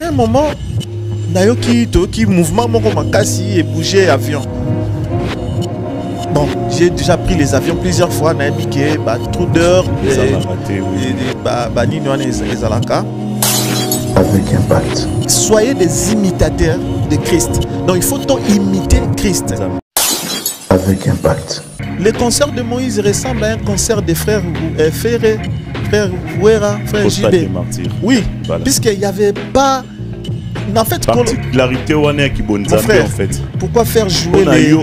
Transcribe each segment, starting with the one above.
À un moment, Nayoki, Toki, mouvement, mon makasi et bouger avion. Bon, j'ai déjà pris les avions plusieurs fois, Naibike, trop d'heures, les alaka. Avec impact. Soyez des imitateurs de Christ. Donc il faut imiter Christ. Avec impact. Le concert de Moïse ressemble à un concert des frères frère Ouera, frère JB. Oui, voilà. Puisqu'il n'y avait pas... En fait, particularité qui bonne en fait. Pourquoi faire jouer les...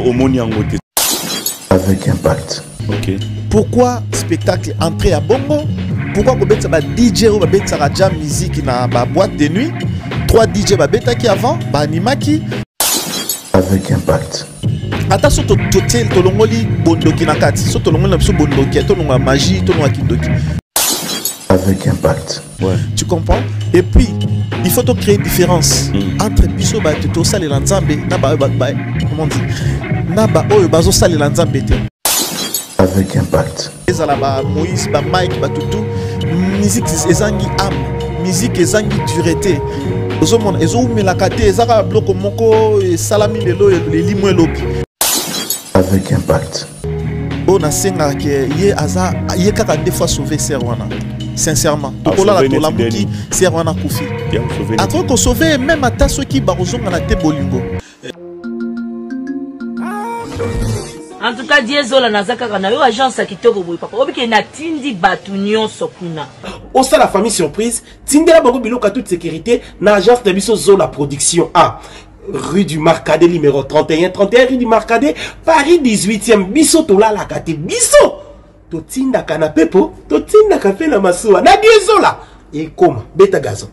Avec impact. Ok. Pourquoi spectacle entrer à Bongo? Pourquoi vous mettez DJ ou jam musique dans la boîte de nuit? 3 DJ qui avant, animaki. Avec impact. Attention, totel tolongoli bondoki nakati. So tolongoli na biso bondoki, tolonga magie, tolonga kindoki. Avec impact. Ouais. Tu comprends? Et puis, il faut créer différence entre biso ba to sale lanzambe na ba comment on dit? Na ba oyo bazo sale lanzambe te. Avec impact. Ezala ba Moïse, ba Mike, ba tutu. Musique ezangi âme, musique ezangi dureté. Ozomona ezomelaka te ezaka bloko moko salami lelo limo elobi. Avec impact. On a senga que ye aza ye kaka des fois sauver Serwana. Sincèrement. Tokola la tolamuki Serwana kufi. Après qu'on sauver même ata ceux qui barozonga na te bolingo. En tout cas, Diezola Nazaka na yo agence qui te boboy papa. Obike na tindi batunyon sokuna. Au sein la famille surprise, tindela bango biloka toute sécurité na agence de biso Zola production A. Rue du Marcadet numéro 31 rue du Marcadet, Paris 18e, biso tola la kate biso. To tinda canapé po, to tinda café na masuwa. Na Diezola. Et comme beta gazon.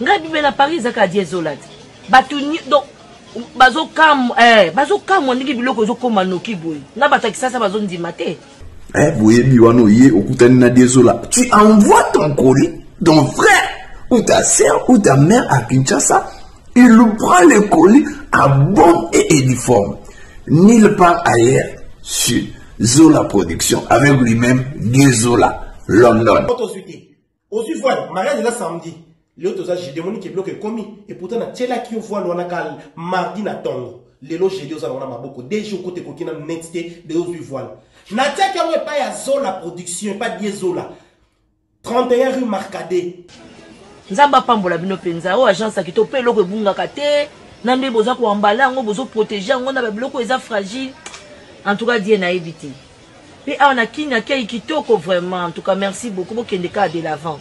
Ngabi bela Paris zaka Diezola. Batunyon donc bazo kam ndiki biloko zo koma noki boy na bata kisasa bazo ndima te boye biwano ye okutani na Diezola, tu envoies ton colis, ton frère ou ta sœur ou ta mère à Kinshasa, il prend le colis à bon et uniforme, nulle part ailleurs sur Zola Production avec lui-même Diezola London. Aujourd'hui voilà mariage là samedi. L'autre j'ai demandé que bloque commis et pourtant na tela qui voit l'on a mardi na tongo les loges j'ai dit aux alona maboko déjà côté kokina netité de aujourd'hui voilà na tia qui a pas ya Zola production pas Diezola 31 rue Marcadet nzamba pambola bino penza o agence qui to pe loko bunga kate nande boza ko embala ngo bozo protéger ngo na ba biloko eza fragile en tout cas die na éviter et on a kina kei kitoko vraiment en tout cas merci beaucoup pour kende ka de l'avant.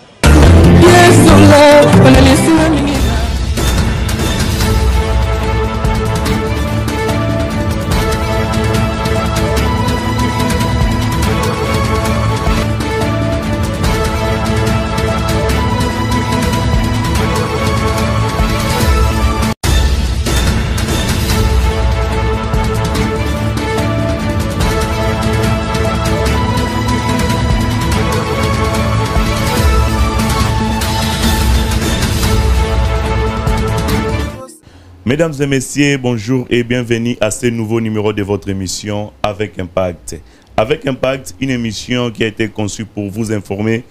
Mesdames et messieurs, bonjour et bienvenue à ce nouveau numéro de votre émission Avec Impact. Avec Impact, une émission qui a été conçue pour vous informer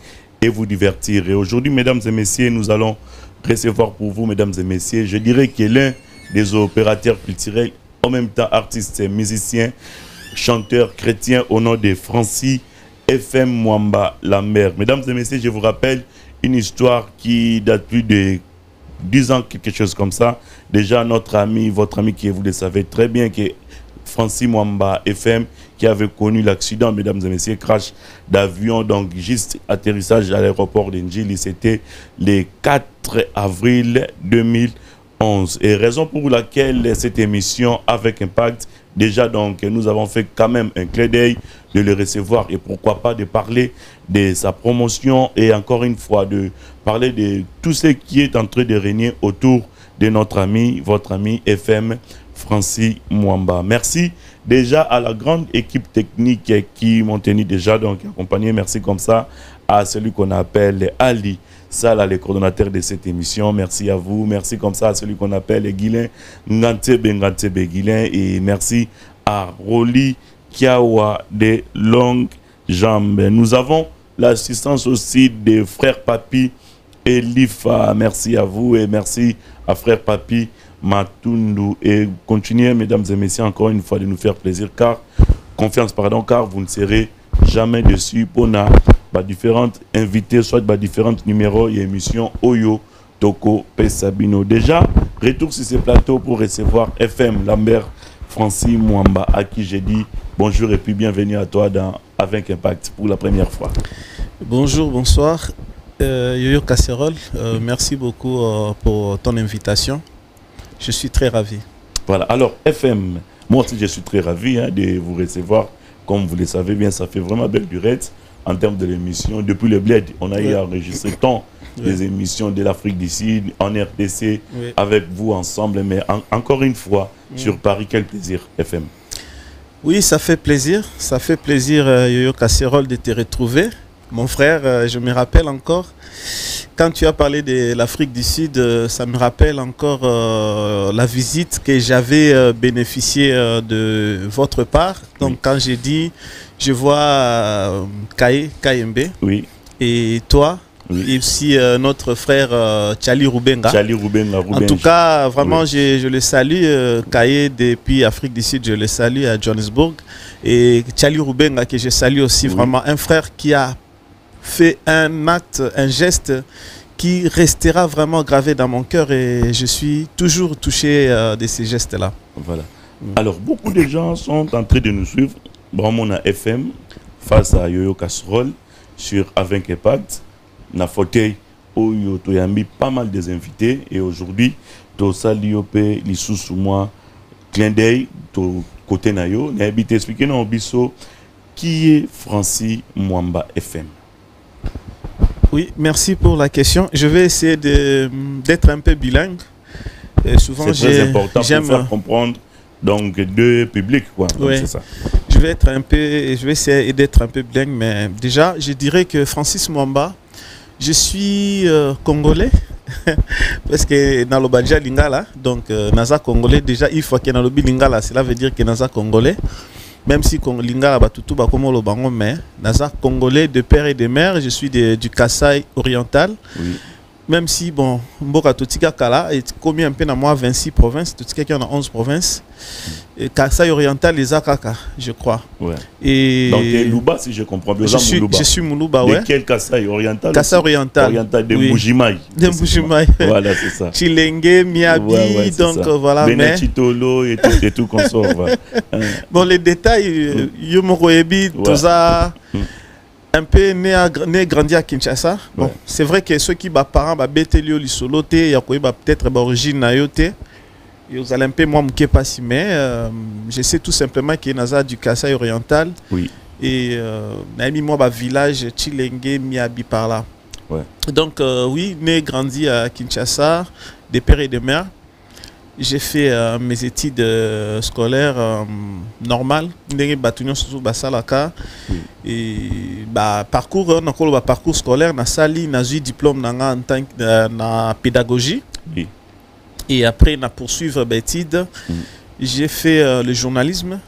et vous divertir. Et aujourd'hui, mesdames et messieurs, nous allons recevoir pour vous, mesdames et messieurs, je dirais que l'un des opérateurs culturels, en même temps artiste, musicien, chanteur chrétien au nom de Francis FM Mwamba Lambert. Mesdames et messieurs, je vous rappelle une histoire qui date plus de 10 ans, quelque chose comme ça. Déjà, notre ami, votre ami qui vous le savez très bien, qui est Francis Mwamba FM, qui avait connu l'accident, mesdames et messieurs, crash d'avion, donc juste atterrissage à l'aéroport d'Njili, c'était le 4 avril 2011. Et raison pour laquelle cette émission Avec Impact, déjà donc nous avons fait quand même un clin d'œil de le recevoir et pourquoi pas de parler de sa promotion et encore une fois de parler de tout ce qui est en train de régner autour de notre ami, votre ami FM Francis Mwamba. Merci déjà à la grande équipe technique qui m'ont tenu déjà donc accompagné. Merci comme ça à celui qu'on appelle Ali Sala, le coordonnateur de cette émission. Merci à vous. Merci comme ça à celui qu'on appelle Guilin Ngantebe Guilin. Et merci à Roli Kiawa de Longue Jambe. Nous avons l'assistance aussi des frères Papi Elifa, merci à vous et merci à frère Papi Matundu. Et continuez, mesdames et messieurs, encore une fois de nous faire plaisir, car car vous ne serez jamais dessus pour différentes invités, soit différents numéros et émissions Oyo, Toko, Pesabino. Déjà, retour sur ce plateau pour recevoir FM Lambert Francis Mwamba, à qui j'ai dit bonjour et puis bienvenue à toi dans Avec Impact pour la première fois. Bonjour, bonsoir. Yoyo Casserole, merci beaucoup pour ton invitation. Je suis très ravi. Voilà, alors FM, moi aussi je suis très ravi de vous recevoir. Comme vous le savez bien, ça fait vraiment belle durée en termes de l'émission. Depuis le Bled, on a eu enregistré tant des émissions de l'Afrique du Sud, en RDC, avec vous ensemble. Mais encore une fois, sur Paris, quel plaisir, FM. Oui, ça fait plaisir. Ça fait plaisir, Yoyo Casserole, de te retrouver. Mon frère, je me rappelle encore, quand tu as parlé de l'Afrique du Sud, ça me rappelle encore la visite que j'avais bénéficié de votre part. Donc quand j'ai dit, je vois KMB et toi, et aussi notre frère Tchali Rubenga. En tout cas, vraiment, je le salue, Kaye depuis Afrique du Sud, je le salue à Johannesburg. Et Tchali Rubenga, que je salue aussi, vraiment un frère qui a fait un acte, un geste qui restera vraiment gravé dans mon cœur et je suis toujours touché de ces gestes-là. Voilà. Alors, beaucoup de gens sont en train de nous suivre. Bon, on a FM face à Yoyo Casserole sur Avec Impact. Na fauteuil Oyo Toyambi, pas mal des invités et aujourd'hui, Tosa Liope, Lissous moi, clin d'œil, côté Nayo, n'habite expliquer dans Obiso qui est Francis Mwamba FM. Oui, merci pour la question. Je vais essayer d'être un peu bilingue. C'est très important pour faire comprendre donc deux publics, quoi. Oui. C'est ça. Je vais essayer d'être un peu bilingue, mais déjà, je dirais que Francis Mwamba, je suis congolais. Parce que dans le Badja Lingala, donc Naza congolais, déjà il faut qu'il y ait dans le Lingala, cela veut dire que Naza congolais. Même si Lingala Batutu Bakomo le Bango, mais Naza congolais de père et de mère, je suis du Kasaï oriental. Oui. Même si, bon, Mboka Totika Kala est commis un peu dans moi 26 provinces, Totika qui en a 11 provinces. Et Kasaï oriental, les Akaka, je crois. Ouais. Et donc, Louba, si je comprends bien, je suis Moulouba, ouais. De quel Kasaï oriental? Kasaï oriental. Oriental de Mbujimaï. De Mbujimaï. Voilà, c'est ça. Chilenge, Miabi, donc voilà. Benachitolo et tout qu'on sort. Bon, les détails, Yomokoyebi, Toza. Un peu né grandi à Kinshasa. Bon, c'est vrai que ceux qui sont parents, Betelio, Lisolote, il y a peut-être origine Nayote. Vous allez un peu moi pas si, mais je sais tout simplement qu'il y a du Kasaï oriental. Oui. Et mis moi village Chilenge, Miabi par là. Ouais. Donc oui, né grandi à Kinshasa, des pères et des mères. J'ai fait mes études scolaires normales. Et parcours, parcours scolaire, j'ai eu diplôme en tant que pédagogie. Oui. Et après, on a poursuivi mes études. J'ai fait le journalisme,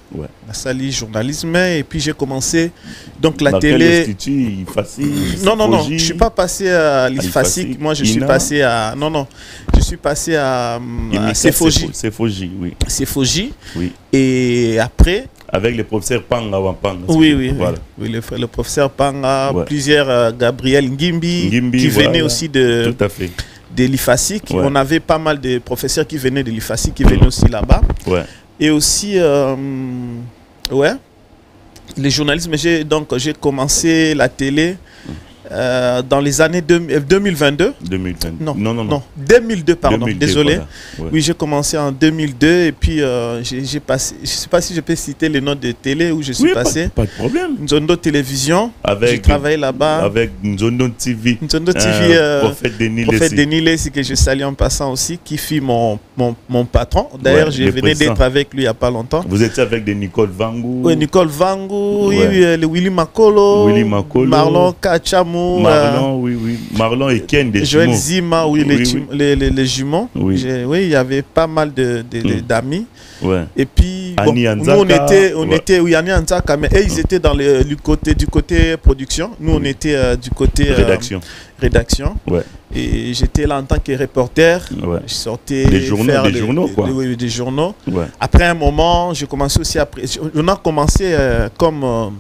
la salle journalisme, et puis j'ai commencé donc la télé. Non, je suis pas passé à l'IFASIC. Moi, je suis passé à je suis passé à Cefoji. Cefoji. Oui. Et après. Avec le professeur Panga Wampanga. Oui. Voilà. Oui, le professeur Panga, plusieurs Gabriel Ngimbi qui venait aussi de. Tout à fait. De l'IFASIC. On avait pas mal de professeurs qui venaient de l'IFASIC, qui venaient aussi là-bas. Et aussi, les journalismes, j'ai commencé la télé dans les années 2022. 2022. Non, 2002, pardon, 2002, désolé. Voilà. Oui, j'ai commencé en 2002 et puis j'ai passé, je ne sais pas si je peux citer les noms de télé où je suis passé. Pas de problème. Nzondo Télévision, j'ai travaillé là-bas. Avec Nzondo TV. Nzondo TV, Prophète Denis, c'est que je salue en passant aussi, qui fut mon patron. D'ailleurs, je venais d'être avec lui il n'y a pas longtemps. Vous étiez avec de Nicole Vangou. Oui, Nicole Vangou, le Willy Makolo, Marlon Kacham. jumeaux. Marlon, oui, oui. Marlon et Ken, des Joël jumeaux. Zima, oui, les jumeaux. Oui. Oui, il y avait pas mal d'amis. Ouais. Et puis, bon, Annie nous, Anzaka, on était, oui, Annie Anzaka, mais eux, ils étaient dans du côté production. Nous, on était du côté rédaction. Ouais. Et j'étais là en tant que reporter. Ouais. Je sortais des journaux, quoi. Oui, des journaux. Ouais. Après un moment, j'ai commencé aussi on a commencé comme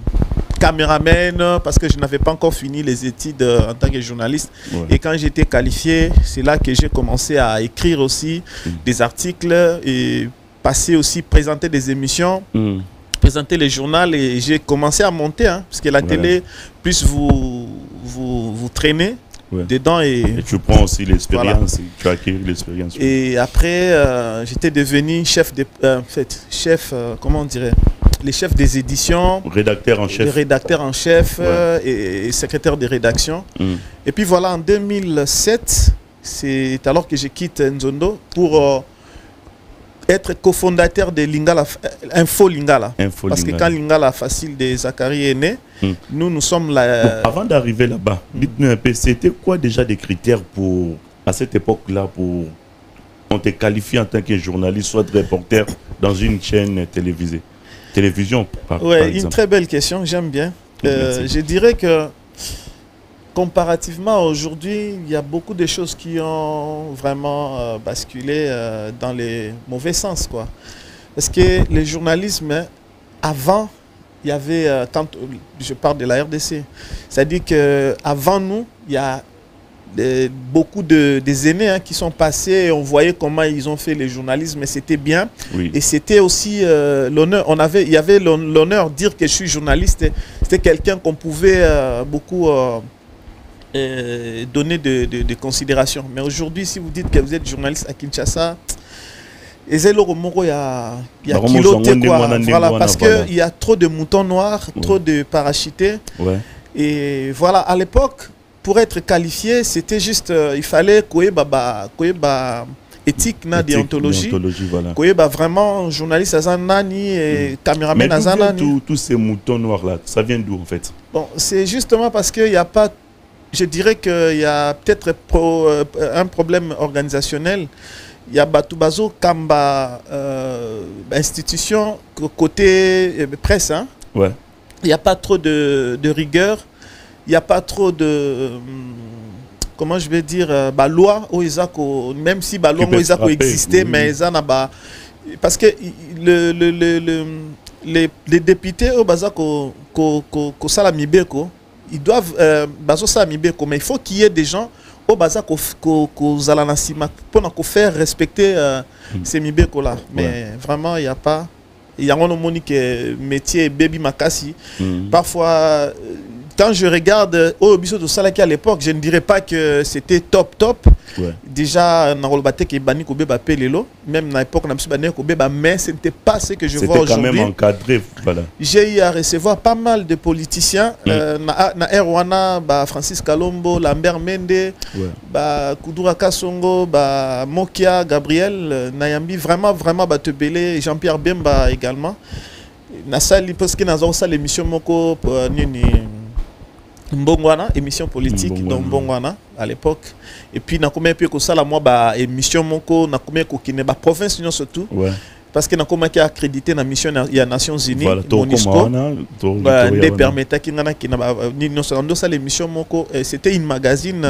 caméraman parce que je n'avais pas encore fini les études en tant que journaliste. Ouais. Et quand j'étais qualifié, c'est là que j'ai commencé à écrire aussi des articles et passer aussi, présenter des émissions. Présenter les journaux et j'ai commencé à monter parce que la télé, plus vous traînez dedans et tu prends aussi l'expérience, tu acquiers l'expérience. Et après, j'étais devenu chef, comment on dirait, les chefs des éditions, rédacteur en chef, et secrétaire de rédaction. Et puis voilà, en 2007, c'est alors que je quitte Nzondo pour être cofondateur de Lingala, Info Lingala. Parce que quand Lingala Facile de Zachary est né, nous sommes là. Donc, avant d'arriver là-bas, dites-nous un peu, c'était quoi déjà des critères à cette époque-là, pour on te qualifie en tant que journaliste, soit reporter dans une chaîne télévision par exemple. Une très belle question, j'aime bien. Je dirais que comparativement à aujourd'hui, il y a beaucoup de choses qui ont vraiment basculé dans les mauvais sens, quoi. Parce que le journalisme, avant, il y avait, quand je parle de la RDC, c'est-à-dire qu'avant nous, il y a beaucoup des aînés qui sont passés et on voyait comment ils ont fait le journalisme et c'était bien. Oui. Et c'était aussi l'honneur. Il y avait l'honneur de dire que je suis journaliste. C'était quelqu'un qu'on pouvait beaucoup donner de considération. Mais aujourd'hui, si vous dites que vous êtes journaliste à Kinshasa, il y a kiloté, quoi. Voilà, parce qu'il y a trop de moutons noirs, trop de parachutés. Ouais. Et voilà, à l'époque, pour être qualifié, c'était juste, il fallait éthique, déontologie. Voilà. Vraiment journaliste à Nani et caméraman à Nani. Tous ces moutons noirs-là, ça vient d'où en fait? Bon, c'est justement parce qu'il n'y a pas. Je dirais qu'il y a peut-être un problème organisationnel. Il y a Batubazo Kamba institution côté presse. Ouais. Il n'y a pas trop de rigueur. Il n'y a pas trop de. Comment je vais dire, loi au Isako, même si la loi au Isako existait, mais ça n'a pas. Parce que les députés au Bazako Salamibeko, ils doivent bazo Salamibeko, mais il faut qu'il y ait des gens au Bazako Zalanasima pour faire respecter ces Mibeko là. Mais vraiment, il n'y a pas. Il y a un monique métier baby makasi. Parfois. Quand je regarde au Bisso de Salaki à l'époque, je ne dirais pas que c'était top. Ouais. Déjà, dans le bâtiment qui est banni même à l'époque, mais ce n'était pas ce que je vois aujourd'hui. C'était quand même encadré. Voilà. J'ai eu à recevoir pas mal de politiciens. Na Erwana, Francis Kalombo, Lambert Mende, Kudura Kasongo, Mokia, Gabriel, Nayambi, vraiment, Batebele, Jean-Pierre Bemba également. Nasali, parce que nous avons ça l'émission Moko, Mbongwana, émission politique dans Mbongwana à l'époque. Et puis, na combien peu que ça, la moi, émission Moko, na combien que ne province surtout. Ouais. Parce que na combien qui a accrédité na mission il y a Nations Unies, MONUSCO, des permettait qui n'a ni non seulement ça l'émission Moko, c'était une magazine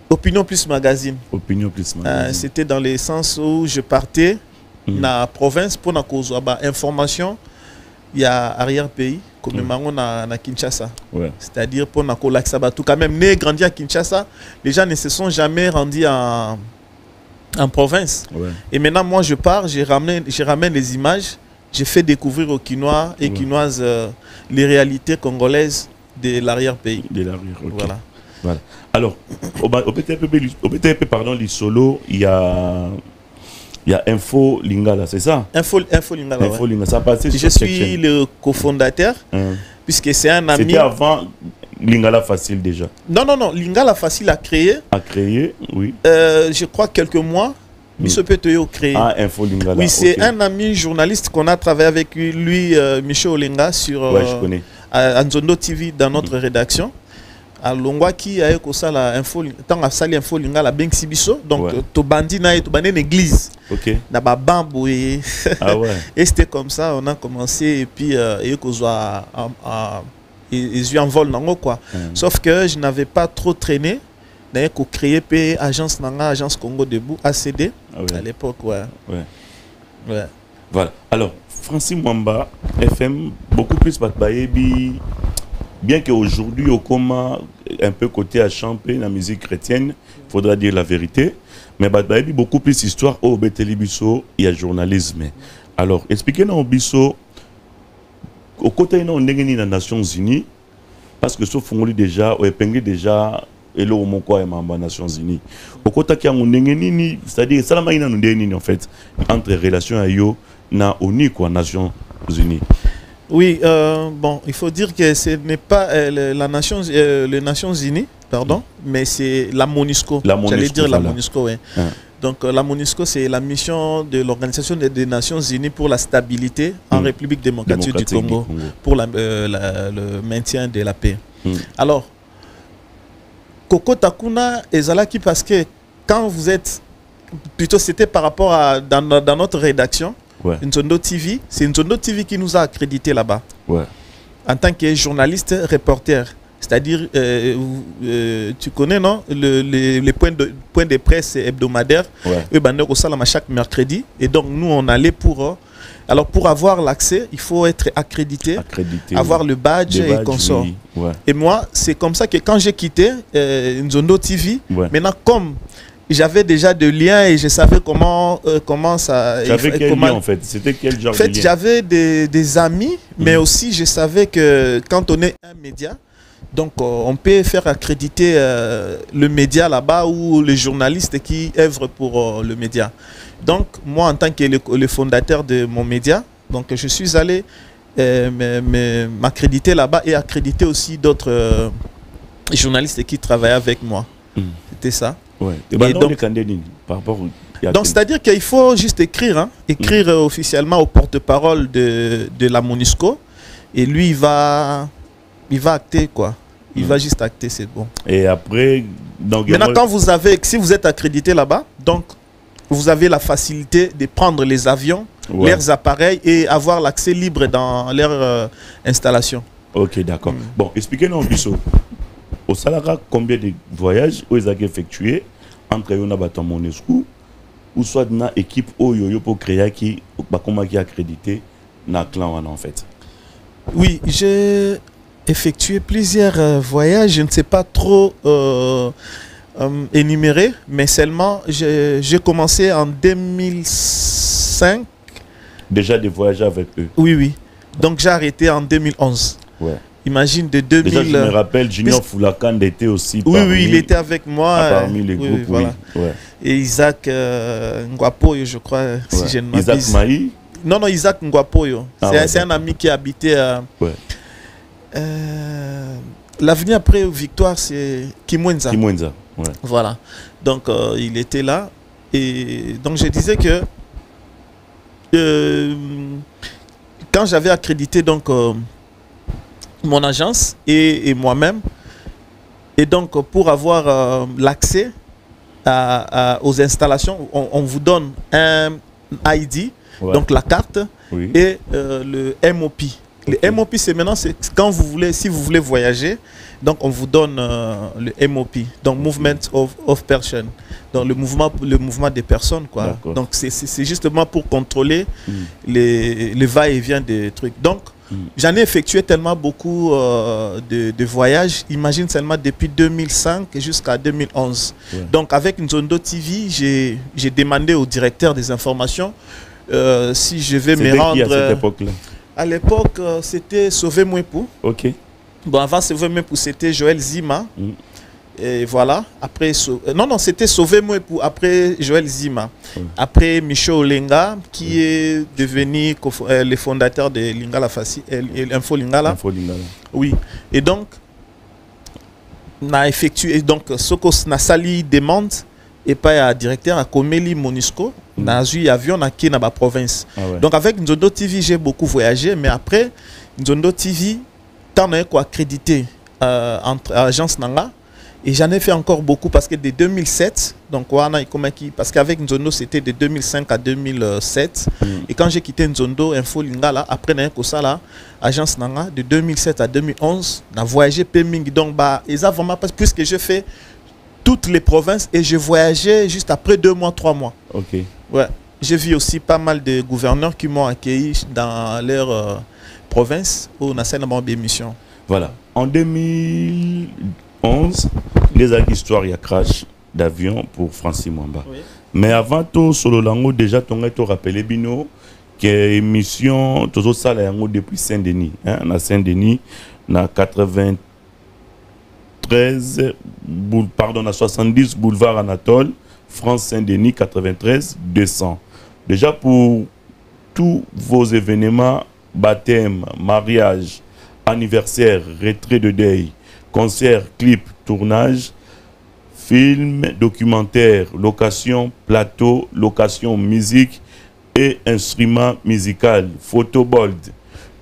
Opinion Plus magazine. Opinion Plus magazine. C'était dans le sens où je partais na province pour na cause information. Il y a arrière-pays, comme na Kinshasa. Ouais. C'est-à-dire pour tout quand même, né grandi à Kinshasa, les gens ne se sont jamais rendus en province. Ouais. Et maintenant, moi, je pars, je ramène les images, je fais découvrir aux Quinois et Quinoises les réalités congolaises de l'arrière-pays. De l'arrière, okay. Voilà. Alors, au BTP, pardon, l'Isolo, il y a Info Lingala, c'est ça? Info Lingala. Info Lingala, ça passait sur je suis le cofondateur, puisque c'est un ami. C'était avant Lingala Facile déjà? Non, Lingala Facile a créé. Oui. Je crois quelques mois. Michel Petoyo créé. Ah, Info Lingala. Oui, c'est un ami journaliste qu'on a travaillé avec lui, Michel Olenga, sur. Ouais, je connais. à Nzondo TV dans notre rédaction. À Longwa qui a eu la info, tant à sali info lingala ben sibiso, donc to bandi na to bandi l'église. OK. Na ba bambo et Ah ouais. et c'était comme ça, on a commencé et puis et que ils en vol nango quoi. Sauf que je n'avais pas trop traîné. D'ailleurs, qu'on créé p agence nanga, agence Congo Debout ACD à l'époque ouais. Voilà. Alors Francis Mwamba FM beaucoup plus Batbayebi. Bien qu'aujourd'hui, au coma, un peu côté à chanter la musique chrétienne, il faudra dire la vérité. Mais il y a beaucoup plus d'histoire au Betelibiso, il y a journalisme. Alors, expliquez-nous au Bisso, au côté de les Nations Unies, parce que ce fond déjà, au épinglé déjà, et là, au Moko et Mamba Nations Unies. Au côté qui a c'est-à-dire, ça en fait, entre relations à yo, na ONU, quoi, Nations Unies. Oui, bon, il faut dire que ce n'est pas les Nations Unies, pardon, mais c'est la MONUSCO. J'allais dire la MONUSCO, oui. Donc la MONUSCO, c'est la mission de l'Organisation des Nations Unies pour la stabilité en République démocratique du Congo, pour le maintien de la paix. Alors, Koko Takuna et Zalaki, parce que quand vous êtes, plutôt c'était par rapport à dans notre rédaction, Nzondo TV, c'est Nzondo TV qui nous a accrédité là-bas. En tant que journaliste, reporter. C'est-à-dire, tu connais, non, les points de presse hebdomadaires. Chaque mercredi. Et donc, nous, on allait pour... alors, pour avoir l'accès, il faut être accrédité avoir le badge et consort. Et moi, c'est comme ça que quand j'ai quitté Nzondo TV, maintenant, comme... j'avais déjà des liens et je savais comment ça... J'avais quel lien en fait? C'était quel genre de lien? En fait, j'avais des amis, mais aussi je savais que quand on est un média, donc on peut faire accréditer le média là-bas ou les journalistes qui œuvrent pour le média. Donc moi, en tant que le fondateur de mon média, donc je suis allé m'accréditer là-bas et accréditer aussi d'autres journalistes qui travaillaient avec moi. C'était ça. Et donc, c'est-à-dire qu'il faut juste écrire, hein, écrire officiellement au porte-parole de la MONUSCO et lui il va acter quoi. Il va juste acter, c'est bon. Et après, donc, maintenant quand vous avez, si vous êtes accrédité là-bas, donc vous avez la facilité de prendre les avions, leurs appareils et avoir l'accès libre dans leur installation. Ok, d'accord. Bon, expliquez-nous Bisso. Au Salara, combien de voyages vous avez effectués entre Yonabato Monesco ou soit dans l'équipe Oyoyo pour créer qui est accrédité dans le clan en fait? Oui, j'ai effectué plusieurs voyages, je ne sais pas trop énumérer, mais seulement j'ai commencé en 2005. Déjà des voyages avec eux? Oui. Donc j'ai arrêté en 2011. Imagine de 2000... Déjà, je me rappelle, Junior Foulakan était aussi parmi... il était avec moi. Parmi les groupes, voilà. Et Isaac Ngwapoyo, je crois, si je ne m'abuse. Isaac Maï? Non, Isaac Ngwapoyo. C'est un ami qui habitait... l'avenue après Victoire, c'est Kimwenza. Voilà. Donc, il était là. Et donc, je disais que... quand j'avais accrédité, donc... mon agence et moi-même, et donc pour avoir l'accès aux installations, on vous donne un ID, donc la carte, et le MOP. Le MOP, c'est maintenant, quand vous voulez, si vous voulez voyager, donc on vous donne le MOP, donc Movement of Person, donc le mouvement des personnes, quoi. Donc c'est justement pour contrôler les va-et-vient des trucs. Donc j'en ai effectué tellement beaucoup de voyages, imagine seulement depuis 2005 jusqu'à 2011. Donc avec Nzondo TV, j'ai demandé au directeur des informations si je vais me rendre... Qui à cette époque-là? À l'époque, c'était Sauvé Mouepou. Ok. Bon, avant Sauvé Mouepou, c'était Joël Zima. Et voilà. Après, non, c'était Sauvé Mouepou. Après Joël Zima. Après Michel Olenga, qui est devenu le fondateur de Lingala Fassi, Info Lingala. Oui. Et donc, on a effectué. Donc, ce qu'on a sali demande. Et pas à directeur à Komeli MONUSCO, n'a eu avion dans la province. Donc avec Nzondo TV, j'ai beaucoup voyagé, mais après Nzondo TV, tant qu'on accrédité entre agence Nanga. Et j'en ai fait encore beaucoup parce que de 2007, donc parce qu'avec Nzondo c'était de 2005 à 2007. Et quand j'ai quitté Nzondo, Info Lingala, après agence Nanga, de 2007 à 2011, on a voyagé Peming. Donc, vraiment, puisque je fais toutes les provinces et je voyageais juste après 2 mois, 3 mois. Ok. Ouais. J'ai vu aussi pas mal de gouverneurs qui m'ont accueilli dans leur province où on a fait une émission. Voilà. En 2011, les histoires, il y a crash d'avion pour Francis Mwamba. Oui. Mais avant tout, sur le lango, déjà, tu as rappelé Bino, que l'émission, tout ça, depuis Saint-Denis. Hein, à Saint-Denis, na 93, pardon, na 70 boulevard Anatole, France Saint-Denis, 93 200. Déjà, pour tous vos événements, baptême, mariage, anniversaire, retrait de deuil, concert, clip, tournage, film, documentaire, location, plateau, location, musique et instruments musicaux, photobold,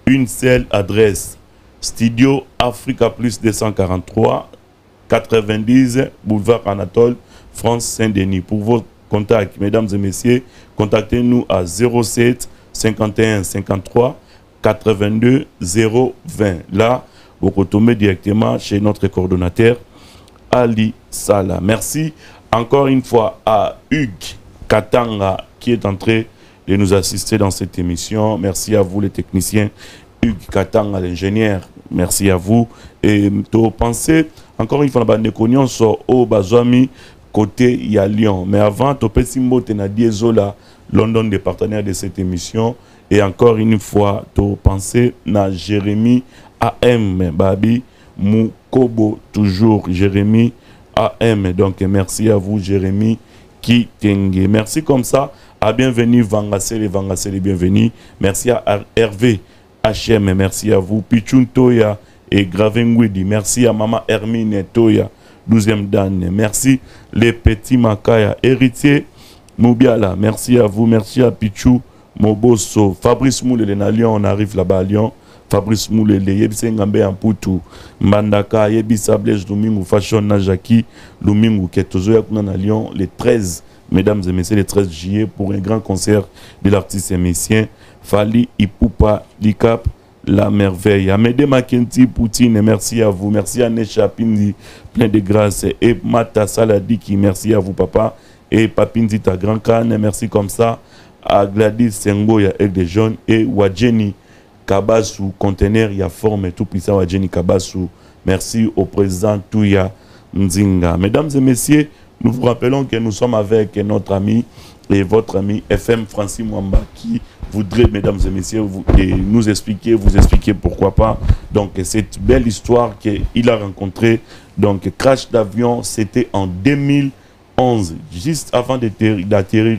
une seule adresse, Studio Africa Plus 243, 90 boulevard Anatole, France Saint-Denis. Pour vos contacts, mesdames et messieurs, contactez-nous à 07 51 53 82 020. Là, vous retombez directement chez notre coordonnateur Ali Sala. Merci encore une fois à Hugues Katanga qui est en train de nous assister dans cette émission. Merci à vous les techniciens. Hugues Katanga, l'ingénieur, merci à vous. Et tu pensez, encore une fois, nous sommes au Bazouami, côté il y a Lyon. Mais avant, tu peux Zola, London, des partenaires de cette émission. Et encore une fois, tu pensez à Jérémy AM, Babi Moukobo, toujours Jérémy AM. Donc merci à vous, Jérémy Kitenge. Merci comme ça. À bienvenue, Vangasele, bienvenue. Merci à Hervé HM, merci à vous. Pichun Toya et Gravengwidi. Merci à Maman Hermine Toya, 12e Dan. Merci les petits Makaya. Héritier Moubiala, merci à vous. Merci à Pichou Moboso. Fabrice Moulele na Lyon, on arrive là-bas à Lyon. Fabrice Moulele, Yebise Ngambe Amputu, Mbandaka, Yebisa Blaise Lumingu, Fashion Najaki, Lumingu, Ketozo Yakuna na Lyon, les 13, mesdames et messieurs, les 13 juillet, pour un grand concert de l'artiste émissien, Fali Ipupa Likap, La Merveille. Amédée Makenti Poutine, merci à vous. Merci à Necha Pindi, plein de grâce. Et Mata Saladiki, merci à vous, papa. Et Papindi ta grand canne, merci comme ça. À Gladys Sengoya, elle des jeunes. Et Wadjeni Kabasu, conteneur, il y a forme tout puissant Wadjeni Kabasu. Merci au président Touya Nzinga. Mesdames et messieurs, nous vous rappelons que nous sommes avec notre ami et votre ami FM Francis Mwamba qui voudrait, mesdames et messieurs, vous expliquer pourquoi pas. Donc, cette belle histoire qu'il a rencontrée. Donc, crash d'avion, c'était en 2011, juste avant d'atterrir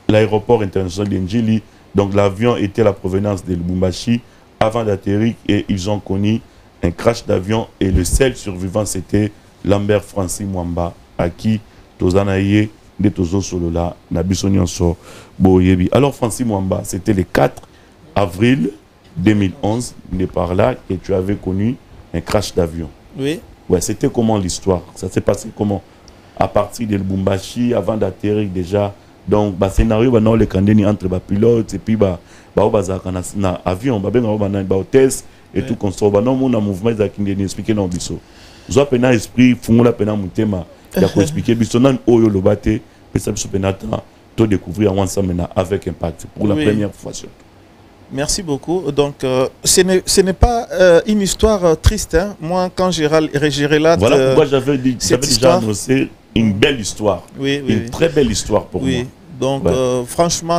l'aéroport international d'Ndjili. Donc, l'avion était à la provenance de Lubumbashi avant d'atterrir et ils ont connu un crash d'avion. Et le seul survivant, c'était Lambert Francis Mwamba, à qui Tozanaye de Tozo Solola, Nabisonion So Boyebi. Alors, Francis Mwamba, c'était le 4 avril 2011, de par là, que tu avais connu un crash d'avion. Oui. Ouais, c'était comment l'histoire? Ça s'est passé comment? À partir de Lubumbashi, avant d'atterrir déjà. Donc, le scénario, les candidats entre les pilotes et puis avion, hôtesse et tout comme ça. Non, mon mouvement, ils expliqué dans biso. Vous avez un esprit, vous avez un thème. Il y a expliqué biso nan oyo lobate, mais ça biso penata to découvrir ensemble avec Impact pour la première fois. Merci beaucoup. Donc, ce n'est pas une histoire triste. Hein. Moi, quand j'ai là, voilà pourquoi j'avais déjà annoncé une belle histoire. Oui, une très belle histoire pour moi. Donc, franchement,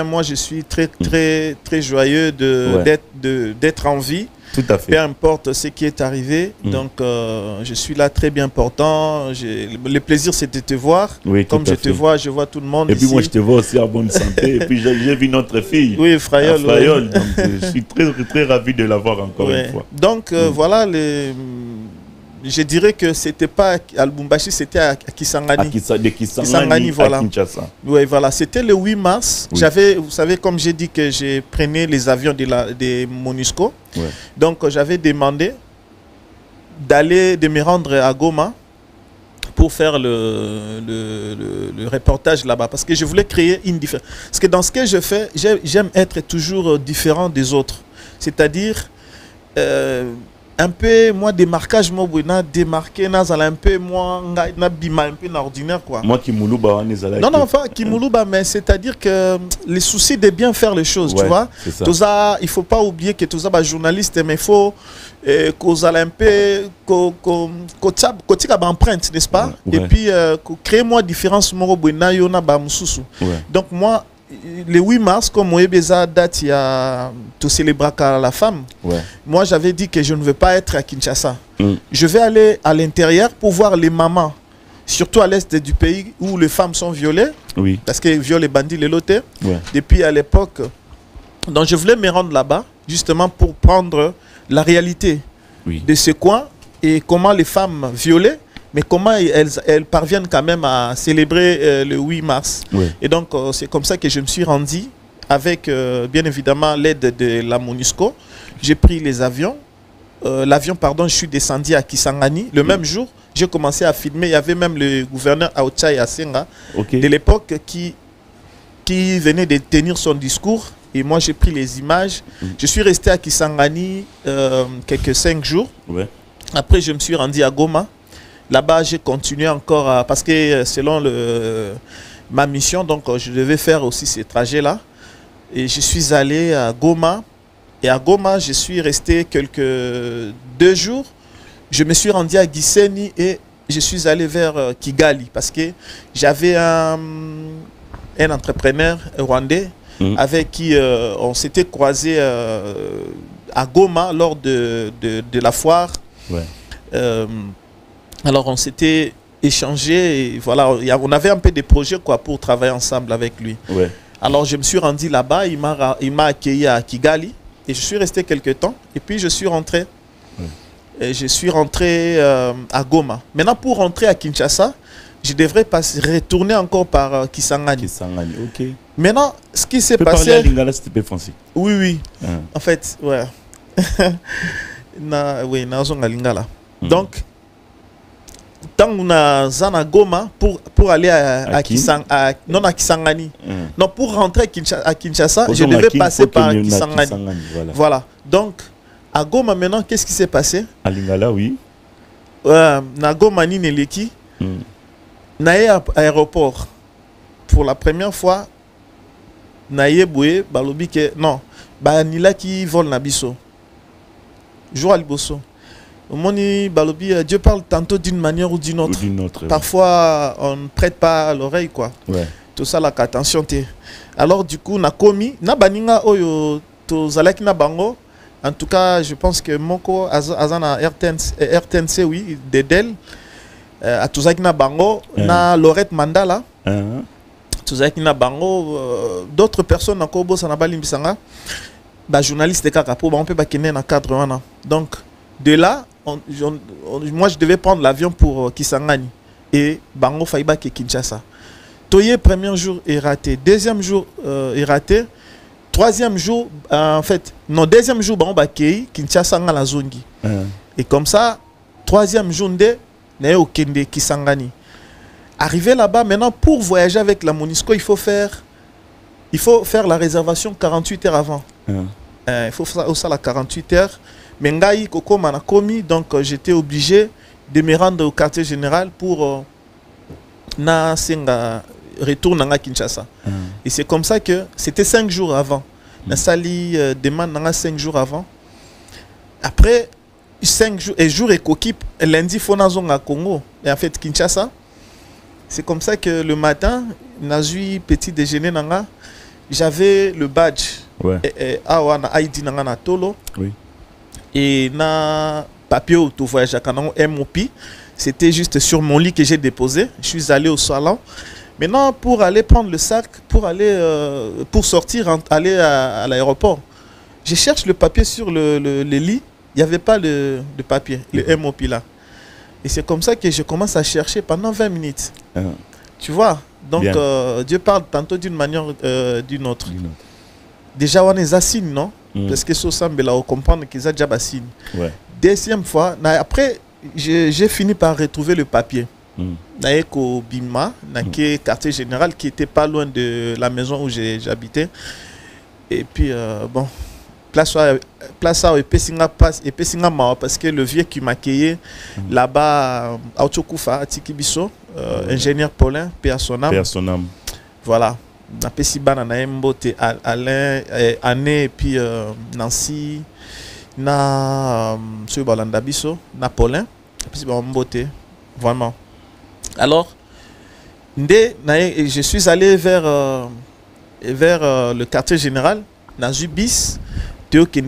moi, je suis très joyeux d'être en vie. Tout à fait. Peu importe ce qui est arrivé. Donc, je suis là très bien portant. Le plaisir, c'est de te voir. Oui, comme je te vois, je vois tout le monde. Et puis, moi, je te vois aussi en bonne santé. Et puis, j'ai vu notre fille. Oui, Frayol. Frayol. Donc, je suis très ravi de la voir encore une fois. Donc, voilà, je dirais que c'était pas à Lubumbashi, c'était à Kisangani. De Kisangani, voilà. À Kinshasa. Oui, voilà. C'était le 8 mars. Oui. Vous savez, comme j'ai dit que je prenais les avions de MONUSCO. Ouais. Donc, j'avais demandé de me rendre à Goma pour faire le reportage là-bas. Parce que je voulais créer une différence. Parce que dans ce que je fais, j'aime être toujours différent des autres. C'est-à-dire, un peu, moi, démarquage, moi, démarqué, un peu, moi, un peu ordinaire, quoi. Moi, Kimoulouba, non, non, enfin, Kimoulouba, mais c'est-à-dire que les soucis de bien faire les choses, ouais, tu vois. Ça, il ne faut pas oublier que tout ça, bah, journaliste, mais il faut qu'on ait un peu, qu'on ait une empreinte, n'est-ce pas? Ouais. Et puis, créer moi différence, moi, donc, moi, le 8 mars, comme moi, date, il y a tout célébrer la femme. Ouais. Moi, j'avais dit que je ne veux pas être à Kinshasa. Je vais aller à l'intérieur pour voir les mamans, surtout à l'est du pays où les femmes sont violées. Oui. Parce qu'ils violent les bandits, les lotés. Ouais. Depuis à l'époque. Donc, je voulais me rendre là-bas, justement pour prendre la réalité de ce coin et comment les femmes violées, mais comment elles parviennent quand même à célébrer le 8 mars. Oui. Et donc, c'est comme ça que je me suis rendu avec, bien évidemment, l'aide de la MONUSCO. J'ai pris les avions. L'avion, pardon, je suis descendu à Kisangani. Le même jour, j'ai commencé à filmer. Il y avait même le gouverneur Aochai Asenga de l'époque qui venait de tenir son discours. Et moi, j'ai pris les images. Je suis resté à Kisangani quelques 5 jours. Ouais. Après, je me suis rendu à Goma. Là-bas, j'ai continué encore parce que selon ma mission, donc je devais faire aussi ces trajets-là. Et je suis allé à Goma. Et à Goma, je suis resté 2 jours. Je me suis rendu à Gisenyi et je suis allé vers Kigali parce que j'avais un entrepreneur rwandais avec qui on s'était croisé à Goma lors de la foire. Ouais. Alors on s'était échangé et voilà, on avait un peu des projets quoi, pour travailler ensemble avec lui. Ouais. Alors je me suis rendu là-bas, il m'a accueilli à Kigali et je suis resté quelques temps et puis je suis rentré. Ouais. Et je suis rentré à Goma. Maintenant pour rentrer à Kinshasa, je devrais retourner encore par Kisangani. Kisangani, ok. Maintenant, ce qui s'est passé... parler à Lingala si tu peux français. Oui, oui. En fait, ouais. Oui, na Lingala. Donc, tant qu'on a Zana Goma pour aller à Kisangani. Non, pour rentrer à Kinshasa, je devais passer par Kisangani. Voilà. Donc, à Goma maintenant, qu'est-ce qui s'est passé? À Lingala, oui. Na Goma ni Neleki. Naye aéroport. Pour la première fois, Naye Boué, balobi ke non, ba nila qui vole na biso. Jour à Liboso. Moni balobi, Dieu parle tantôt d'une manière ou d'une autre. Parfois, on ne prête pas l'oreille, quoi. Ouais. Tout ça, la attention. Alors, du coup, na komi, na baninga oyo to zalaki na bango. En tout cas, je pense que Moko Azana RTNC, oui, Dedel, à Touzaki na bango, na Lorette Mandala. Touzaki na bango, d'autres personnes na Kobo Sanabali Mbisanga, bah journaliste de Kakapo, on peut pas kenner na cadre. Donc, de là, moi je devais prendre l'avion pour Kisangani et bango Faiba ke Kinshasa. Toye premier jour est raté, deuxième jour est raté, troisième jour en fait non deuxième jour bango bakei Kinshasa nga la zongi. Et comme ça troisième jour nde na au Kende Kisangani. Arrivé là-bas maintenant pour voyager avec la MONUSCO, il faut faire la réservation 48 heures avant. Il faut faire ça la 48 heures. Mais ngai koko manakomi, donc j'étais obligé de me rendre au quartier général pour na senga retour à Kinshasa. Et c'est comme ça que c'était 5 jours avant. Na sali demande nanga 5 jours avant. Après 5 jours et jour et coquip lundi fona zonga Congo et en fait Kinshasa. C'est comme ça que le matin, nazui petit déjeuner nanga, j'avais le badge. Ouais. Et na ID nanga na tolo. Oui. Et na papier auto voyage à MOP, c'était juste sur mon lit que j'ai déposé. Je suis allé au salon. Maintenant, pour aller prendre le sac, pour sortir, aller à l'aéroport, je cherche le papier sur le lit. Il n'y avait pas de papier, le MOP là. Et c'est comme ça que je commence à chercher pendant 20 minutes. Tu vois? Donc, Dieu parle tantôt d'une manière d'une autre. Déjà, on est assigné, non? Parce que ça semble là, on comprend qu'ils ont déjà assigné. Deuxième fois, après, j'ai fini par retrouver le papier. Naeko Bima, Nake quartier général qui était pas loin de la maison où j'habitais. Et puis, bon, place à Epesinga parce que le vieux qui m'a accueilli là-bas, Autokoufa, à Tikibiso, ingénieur Paulin, paix à son âme. Voilà. Na Pesibana, na Mbote, Alain, Anne, et puis Nancy, na M. Balandabiso, na Paulin, et puis Mbote, vraiment. Alors, je suis allé vers le quartier général, na Zubis,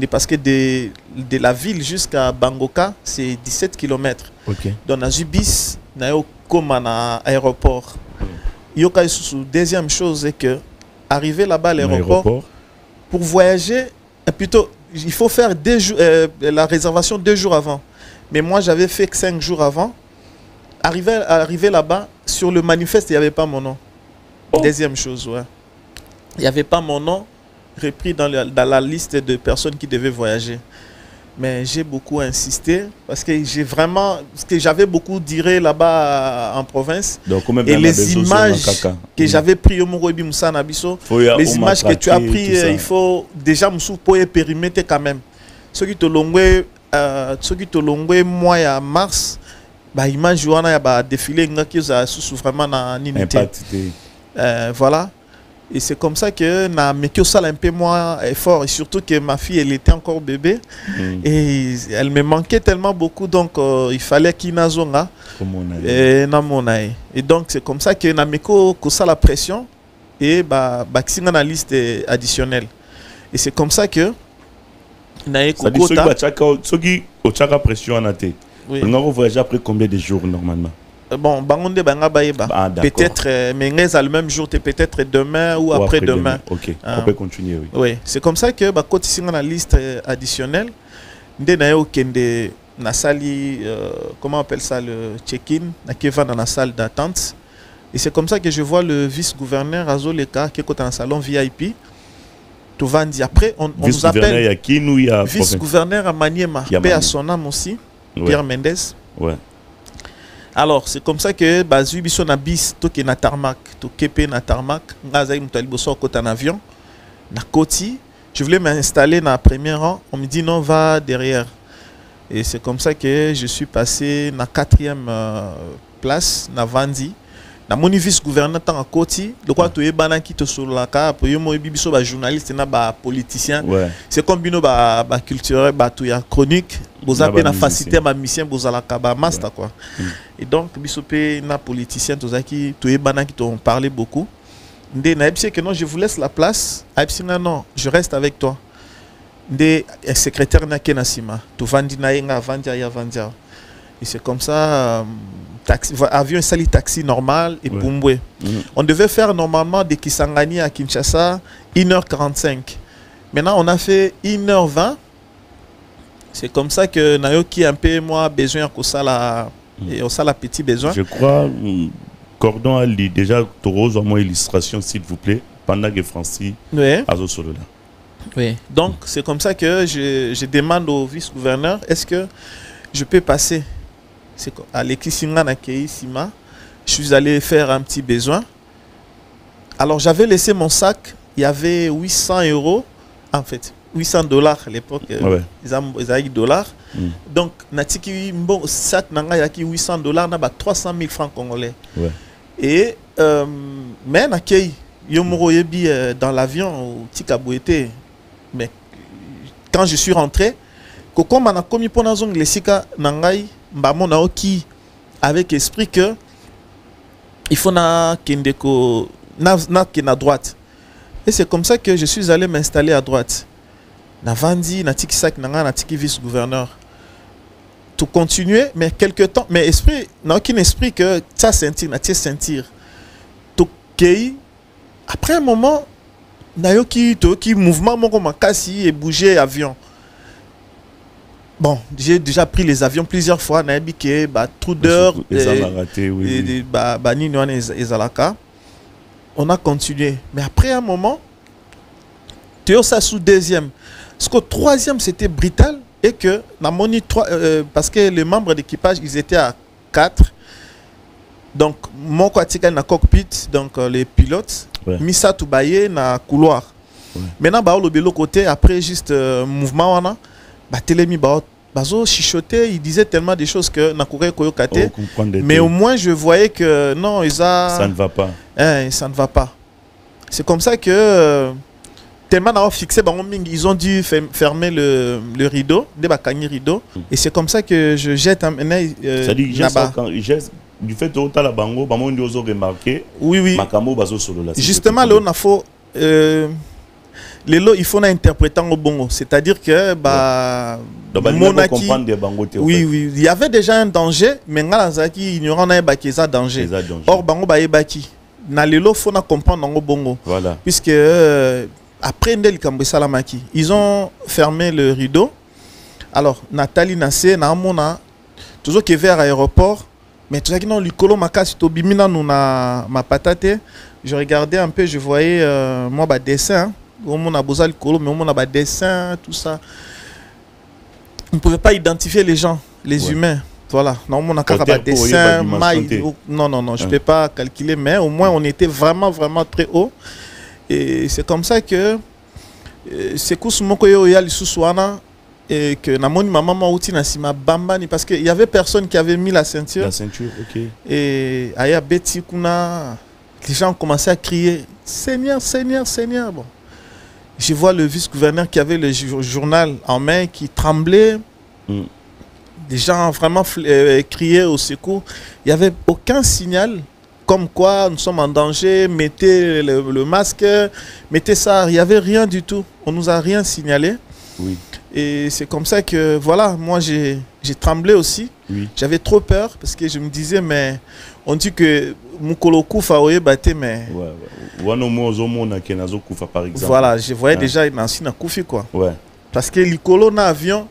parce que de la ville jusqu'à Bangoka, c'est 17 km. Donc, na Zubis, na comme un aéroport. Deuxième chose est que arriver là-bas à l'aéroport, pour voyager, plutôt, il faut faire la réservation 2 jours avant. Mais moi, j'avais fait 5 jours avant. Arriver là-bas, sur le manifeste, il n'y avait pas mon nom. Deuxième chose, ouais. Il n'y avait pas mon nom repris dans la liste de personnes qui devaient voyager. Mais j'ai beaucoup insisté parce que j'avais beaucoup diré là-bas en province. Donc, et les images que j'avais prises au Mourobi Moussa Nabiso, les images que tu as prises, il faut déjà Moussou pour périmètre quand même. Ceux qui te l'ont moi à mars, bah image où on a défilé qui a vraiment en unité. Voilà. Et c'est comme ça que na mekio sale un peu moins fort, et surtout que ma fille elle était encore bébé et elle me manquait tellement beaucoup, donc il fallait qu'il n'azonga et donc c'est comme ça que na mekio ça la pression et bah singa na liste additionnelle, et c'est comme ça que na ekokota soki ochaka pression na te. On va voyager après combien de jours normalement? Bon, peut-être, mais le même jour, peut-être demain ou après-demain. Ok, on peut continuer. Oui, c'est comme ça que quand tu as la liste additionnelle, comment on appelle ça, le check-in, qui va dans la salle d'attente. Et c'est comme ça que je vois le vice-gouverneur Azoleka qui est dans le salon VIP. Tout va dire. Après, on nous appelle vice-gouverneur à Maniema, paix à son âme aussi, Pierre Mendes. Ouais. Alors, c'est comme ça que Bazu Biso na bis, to ke na tarmac, to kepe na tarmac, ngazaï mutaliboso côté en avion, na koti. Je voulais m'installer dans le premier rang, on me dit non, va derrière. Et c'est comme ça que je suis passé na 4e place, na Vandi. Na mon vice-gouverneur tant à Koti, le quoi tu es banan qui te sur la carte, pour yo moi biso ba journaliste na ba politicien. C'est comme bino ba culturel, ba tout ya chronique, vous avez na facilité ma mission, vous allez ba master quoi. Et donc biso pe na politicien tous qui tu es banan qui t'ont parlé beaucoup. Ndé na epsi que non, je vous laisse la place. Epsi non, je reste avec toi. Ndé secrétaire na kenasima, tu vandi na yenga vandia ya vandia. Et c'est comme ça. Avion sali taxi normal et Pumbwe. On devait faire normalement de Kisangani à Kinshasa 1h45. Maintenant, on a fait 1h20. C'est comme ça que Nayoki un peu moins besoin que ça la petit besoin. Je crois Cordon Ali déjà Toro, moi illustration s'il vous plaît pendant que Francis Azo solo là. Oui. Donc c'est comme ça que je demande au vice-gouverneur, est-ce que je peux passer? C'est à l'Ekisinga Sima, je suis allé faire un petit besoin. Alors j'avais laissé mon sac, il y avait 800 €, en fait, $800 à l'époque, ils avaient dollars. Donc, natiki bon sac nanga yaki $800, na ba 300 000 francs congolais. Et mais nakei yomoro yebi dans l'avion au Tikabouete, mais quand je suis rentré, koko mana komi pona zong lesika nangai mbamona oki avec esprit que il faut na kendeko na droite. Et c'est comme ça que je suis allé m'installer à droite. Na vandi na tiki sak nanga na tiki vice-gouverneur. Tout continuer, mais quelque temps, mais esprit n'a aucun esprit que ça sentir, na sentir. Tout kei après un moment na yoki to ki mouvement mon makasi et bouger avion. bon, j'ai déjà pris les avions plusieurs fois. Naibike, trou d'heure, on a continué. Mais après un moment, Théo ça sous deuxième. Parce qu'au troisième, c'était brutal. Et que, parce que les membres d'équipage, ils étaient à 4. Donc, mon quatrième na cockpit, donc les pilotes, Missa Toubaye na couloir. Maintenant, le côté, après juste mouvement, on a télémi, bazo chichoté, il disait tellement de choses que na courait koyokate. Mais au moins, je voyais que non, ça ne va pas. Ça ne va pas. C'est comme ça que tellement fixé, ils ont dû fermer le rideau, rideau. Et c'est comme ça que je jette un là-bas. Du fait que tu as la bango, tu as remarqué. Oui. Justement, là, on a fait. Il faut interpréter au bongo. C'est-à-dire que. Oui. Il y avait déjà un danger, mais il y aura un danger. Or, bango ba ebaki. Na lelo, il faut comprendre au bongo. Voilà. Puisque. Après, ils ont fermé le rideau. Alors, Nathalie Nassé, Naamona, toujours qui est vers l'aéroport. Mais tout ça qui non l'icolo makas to bimina nous na ma patate. Je regardais un peu, je voyais moi bas dessin, au mon a besoin l'icolo mais au mon a bas dessin tout ça. On ne pouvait pas identifier les gens, les humains. Voilà, non mon a bas dessin, non, je peux pas calculer mais au moins on était vraiment très haut et c'est comme ça que c'est que mon koyo ya lisusuana. Et que na moni maman outi na sima bambani parce qu'il y avait personne qui avait mis la ceinture. La ceinture, ok. Et aya beti kuna les gens ont commencé à crier Seigneur, Seigneur, Seigneur. Bon. Je vois le vice-gouverneur qui avait le journal en main qui tremblait. Les gens ont vraiment crié au secours. Il n'y avait aucun signal comme quoi nous sommes en danger, mettez le masque, mettez ça. Il n'y avait rien du tout. On nous a rien signalé. Oui. Et c'est comme ça que, voilà, moi j'ai tremblé aussi. Oui. J'avais trop peur parce que je me disais, mais on dit que Moukolo Koufa oye batté, mais. Voilà, je voyais déjà Nancy na Koufi, quoi. Ouais. Parce que l'Icolo na avion,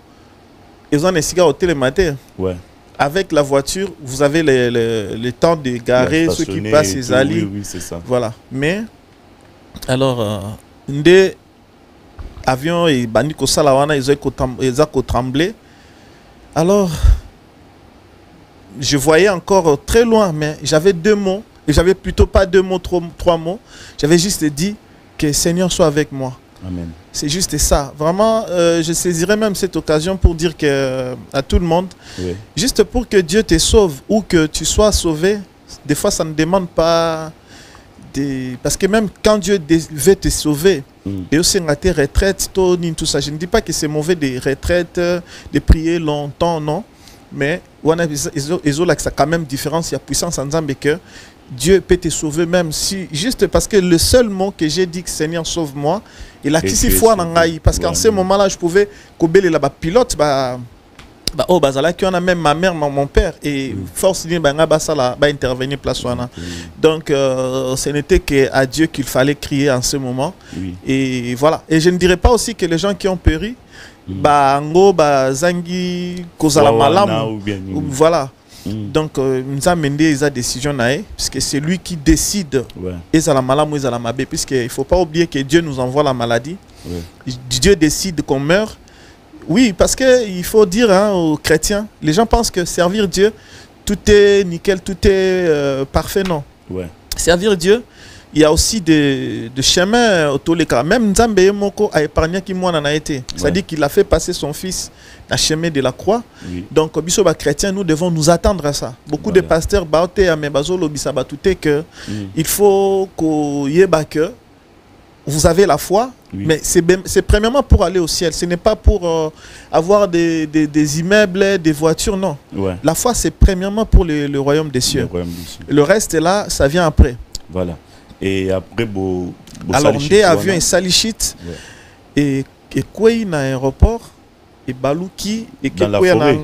ils ont un cigare au télématin. Ouais. Avec la voiture, vous avez le temps de garer ceux qui passent les allées. Oui, c'est ça. Voilà. Mais, alors, des avions et Baniko Salawana, ils ont tremblé. Alors, je voyais encore très loin, mais j'avais 2 mots. Et j'avais plutôt pas 2 mots, 3 mots. J'avais juste dit que le Seigneur soit avec moi. Amen. C'est juste ça. Vraiment, je saisirais même cette occasion pour dire à tout le monde, juste pour que Dieu te sauve ou que tu sois sauvé, des fois ça ne demande pas... Parce que même quand Dieu veut te sauver, et aussi dans tes retraites, tout ça, je ne dis pas que c'est mauvais des retraites, de prier longtemps, non. Mais il y a quand même différence, il y a puissance en disant que Dieu peut te sauver même si, juste parce que le seul mot que j'ai dit que Seigneur sauve-moi, il a qu'ici foi dans l'aïe. Parce qu'en ce moment-là, je pouvais couper là-bas pilote, oh bazala qui on a même ma mère, mon père et force ni banga basala ba intervenir place wana. Donc ce n'était qu'à Dieu qu'il fallait crier en ce moment. Et voilà. Et je ne dirais pas aussi que les gens qui ont péri ngo zangi kozala malam voilà. Donc nous a mené sa décision nae puisque c'est lui qui décide ezala malam ou ezala mabe puisque il faut pas oublier que Dieu nous envoie la maladie. Dieu décide qu'on meurt. Oui, parce qu'il faut dire aux chrétiens, les gens pensent que servir Dieu, tout est nickel, tout est parfait, non. Servir Dieu, il y a aussi des chemins autour des cas. Même Nzambe Moko a épargné qui moi en a été. C'est-à-dire qu'il a fait passer son fils dans le chemin de la croix. Donc, biso chrétiens, nous devons nous attendre à ça. Beaucoup de pasteurs baote à mebazolo bisabatute que il faut que vous avez la foi, mais c'est premièrement pour aller au ciel. Ce n'est pas pour avoir des immeubles, des voitures, non. La foi, c'est premièrement pour le royaume des cieux. Le reste, là, ça vient après. Voilà. Et après, alors, on est avion et salichit, et quoi dans l'aéroport, et Balouki, et dans la forêt.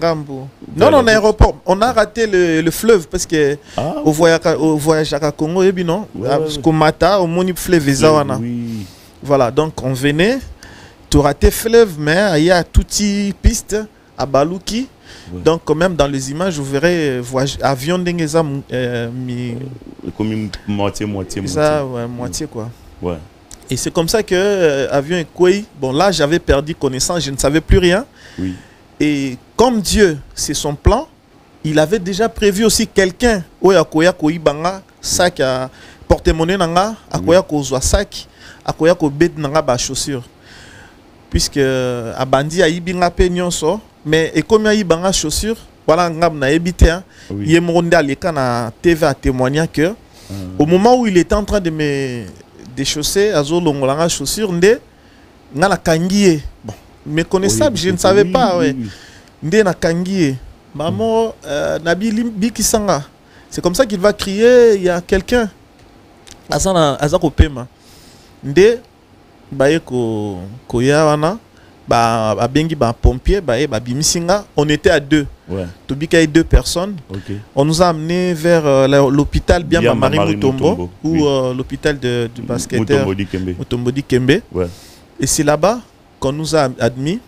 Non, non, l'aéroport. On a raté le fleuve parce que au voyage à Congo, et bien non, au Mata, au Moni fleuve Zawana. Voilà, donc on venait, tu raté fleuve, mais il y a toutes les pistes. à Balouki. Donc, quand même, dans les images, vous verrez avion d'Engeza comme moitié. Ça, ouais, moitié, quoi. Ouais. Et c'est comme ça que avion et Kouei, bon, là, j'avais perdu connaissance, je ne savais plus rien. Oui. Et comme Dieu, c'est son plan, il avait déjà prévu aussi quelqu'un, Oya Koi Banga, sac à porte-monnaie, nanga, Akoya Kozwa sac, Akoya Ko bête nanga ba chaussure. Puisque Abandi a Ibinga Penyonso, mais et comme il y a Ibanga chaussure, voilà, ngam na ebité, il est monté à l'écran à TV à témoigner que au moment où il était en train de me déchausser, Azo Longolanga chaussure, ndé, ngana kangié. Bon, méconnaissable, je ne savais pas, ouais. Ndé na kangié. Maman, Nabi Bikisanga. C'est comme ça qu'il va crier, il y a quelqu'un. Azako Pema. Ndé, baye ko yawana, ba bengi ba pompier, baye ba bimisinga. On était à deux. Ouais. Tobika et deux personnes. Okay. On nous a amené vers l'hôpital bien Marie Mutombo ou l'hôpital du basketteur Mutombodi Kembe. Ouais. Et c'est là-bas qu'on nous a admis.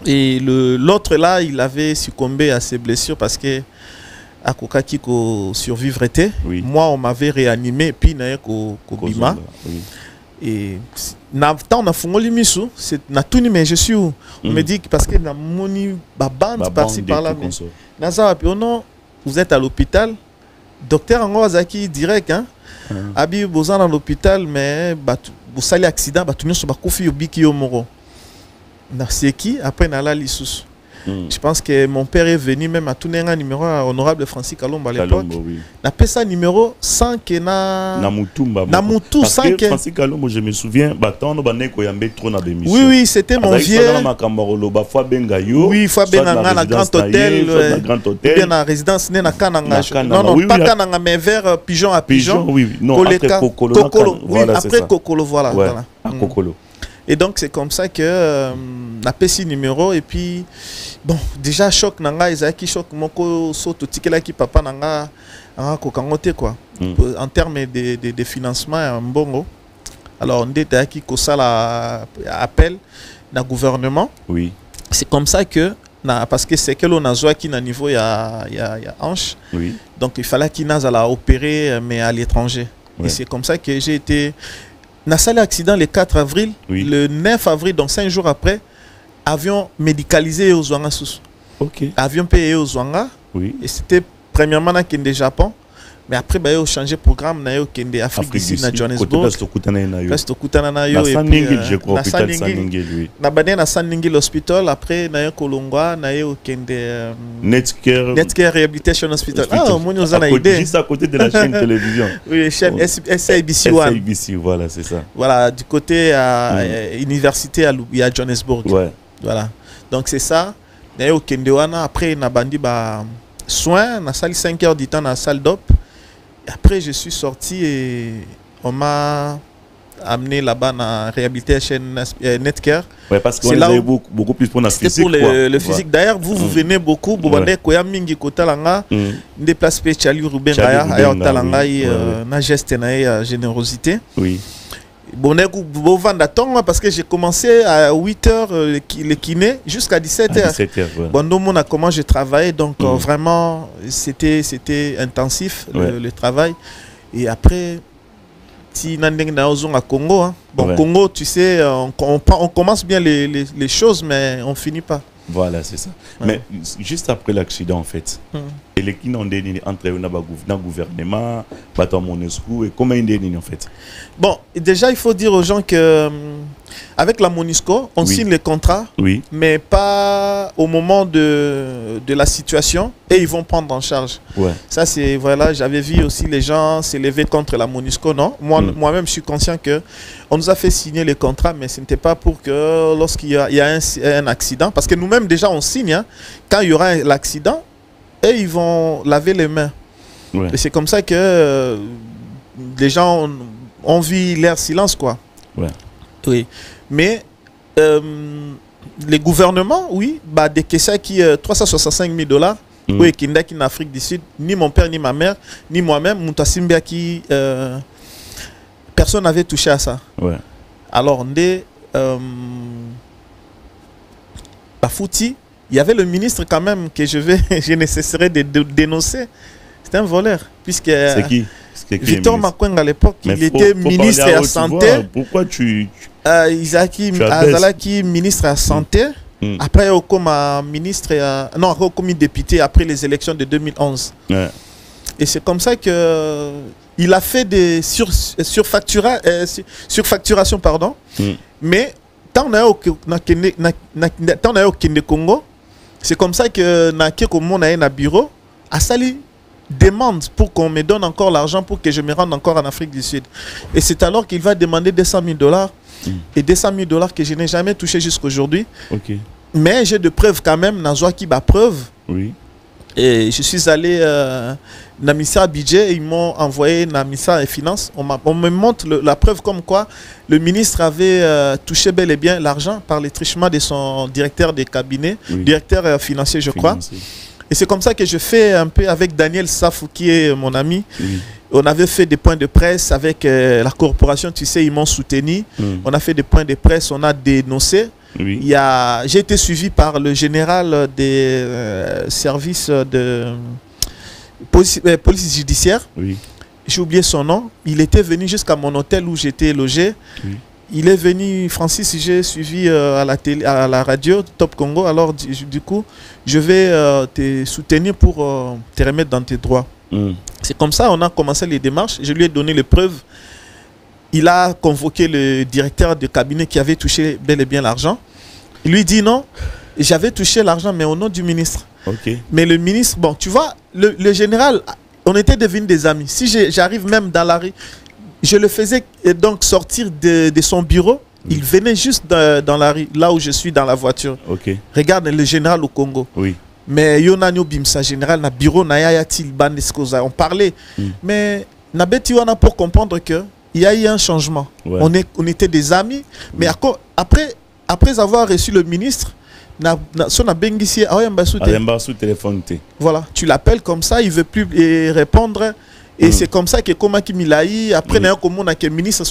Et l'autre là, il avait succombé à ses blessures parce que Akokaki ko survivre était. Oui. Moi, on m'avait réanimé et puis naye ko bima. Oui. Et on a fongoli misu, c'est na tout mais je suis où on me dit parce que na moni ba bande par-ci par-là. Naza puis non, vous êtes à l'hôpital. Docteur Angozaki direct hein. Abi bozan dans l'hôpital mais vous sali accident ba tout nyoso ba kofi obiki yo moro. C'est qui après Nala Lissous. Je pense que mon père est venu même à tout un numéro honorable Francis Kalomba à l'époque. On appelle ça numéro 100 que na Namoutou 100 que Francis Kalomba, je me souviens, bâton bané ko yambe trop na démission. Oui oui, c'était mon vieux. Oui, fois benga na grand hôtel, bien na résidence né na Kananga. Non, pas Kananga mais vers pigeon à pigeon. Oui, non, après Kokolo. Voilà, après Kokolo voilà. À Kokolo. Et donc c'est comme ça que on a payé numéro et puis bon déjà choc nanga Isaki choc moko soto tikela ki papa nanga ko kangote quoi en termes de financement mbongo. Alors on était qui ko sala appel na gouvernement. Oui. C'est comme ça que parce que c'est que l'on a joué qui na niveau il y a hanche. Oui. Donc il fallait qu'il n'a à opérer mais à l'étranger. Ouais. Et c'est comme ça que j'ai été na salle accident le 4 avril, oui. Le 9 avril, donc 5 jours après, avion médicalisé aux Ouanga sous. Ok. Avion payé aux Ouanga. Oui. Et c'était premièrement dans le Japon. Mais après, bah, ils ont changé de programme, na yo kende Afrique du Sud, na Johannesburg. Parce que na yo. Na Saningil, je crois, hôpital Saningil, oui. Na bané na Saningil Hospital, après na yo Kolongwa, na yo kende Netcare Rehabilitation Hospital. Ah, moi nous en a idée. Juste à côté de la chaîne télévision. Oui, chaîne SABC One. SABC, voilà, c'est ça. Voilà, du côté à université à Johannesburg. Ouais. Voilà. Donc c'est ça. Na yo kende wana après na bandi ba soin, na salle 5 heures du temps na salle d'op. Après, je suis sorti et on m'a amené là-bas dans la réhabilitation Netcare. Ouais, parce qu'on est beaucoup plus pour la physique. C'est pour le physique. D'ailleurs, vous venez beaucoup. Vous venez quand même mingi kotalanga, déplace Chali Ruben Raya, ayotalanga na geste na générosité. Oui. Bon, parce que j'ai commencé à 8h le kiné jusqu'à 17h. 17h, ouais. Bon, nous, on a comment je travaillais, donc vraiment, c'était intensif le travail. Et après, si on à Congo, hein. Bon, ouais. Congo, tu sais, on commence bien les choses, mais on finit pas. Voilà, c'est ça. Ouais. Mais juste après l'accident, en fait, et les qui n'ont déni entre le gouvernement, MONUSCO, et comment ils déni en fait? Bon, déjà, il faut dire aux gens que avec la MONUSCO, on signe les contrats, mais pas au moment de la situation, et ils vont prendre en charge. Ouais. Ça, c'est, voilà, j'avais vu aussi les gens s'élever contre la MONUSCO, non? Moi-même, je suis conscient que on nous a fait signer les contrats, mais ce n'était pas pour que lorsqu'il y a un accident, parce que nous-mêmes, déjà, on signe, hein, quand il y aura l'accident, et ils vont laver les mains. Ouais. Et c'est comme ça que les gens ont vu leur silence, quoi. Ouais. Oui. Mais les gouvernements, oui, bah, des caisseurs qui $365 000, oui, qui en Afrique du Sud, ni mon père, ni ma mère, ni moi-même, Moutasimbia qui personne n'avait touché à ça. Ouais. Alors, on est Bafouti, il y avait le ministre quand même que je nécessaire de dénoncer. C'était un voleur. Puisque c'est qui? Victor Makweng à l'époque, il était ministre de la Santé. Pourquoi Isaki Azalaki, ministre de la Santé. Après, comme ministre, non, comme député après les élections de 2011. Ouais. Et c'est comme ça que il a fait des surfacturation, pardon. Mais tant on a au Congo, c'est comme ça que on a un bureau à Sali demande pour qu'on me donne encore l'argent pour que je me rende encore en Afrique du Sud. Et c'est alors qu'il va demander $200 000 et $200 000 que je n'ai jamais touché jusqu'à aujourd'hui. Okay. Mais j'ai de preuves quand même, Nazwa qui bat preuve. Oui. Et je suis allé Namissa Budget et ils m'ont envoyé Namissa et Finance. On me montre la preuve comme quoi le ministre avait touché bel et bien l'argent par les trichements de son directeur de cabinet, directeur financier je crois. Et c'est comme ça que je fais un peu avec Daniel Safou qui est mon ami. On avait fait des points de presse avec la corporation, tu sais, ils m'ont soutenu. On a fait des points de presse, on a dénoncé. J'ai été suivi par le général des services de police judiciaire. J'ai oublié son nom. Il était venu jusqu'à mon hôtel où j'étais logé. Il est venu, Francis, j'ai suivi à la télé, à la radio Top Congo. Alors du coup, je vais te soutenir pour te remettre dans tes droits. C'est comme ça on a commencé les démarches. Je lui ai donné les preuves. Il a convoqué le directeur de cabinet qui avait touché bel et bien l'argent. Il lui dit non, j'avais touché l'argent mais au nom du ministre. Mais le ministre, bon, tu vois, le général, on était devenus des amis. Si j'arrive même dans la rue, je le faisais donc sortir de son bureau. Il venait juste dans la rue, là où je suis dans la voiture. Regarde le général au Congo. Mais Yonanyo Bimsa, général, na bureau, na yayatil, bandeskoza, on parlait. Mais na beti wana pour comprendre que il y a eu un changement. On était des amis. Mais après avoir reçu le ministre, voilà, tu l'appelles comme ça, il ne veut plus répondre. Et c'est comme ça que Komaki Milaï, après, le ministre,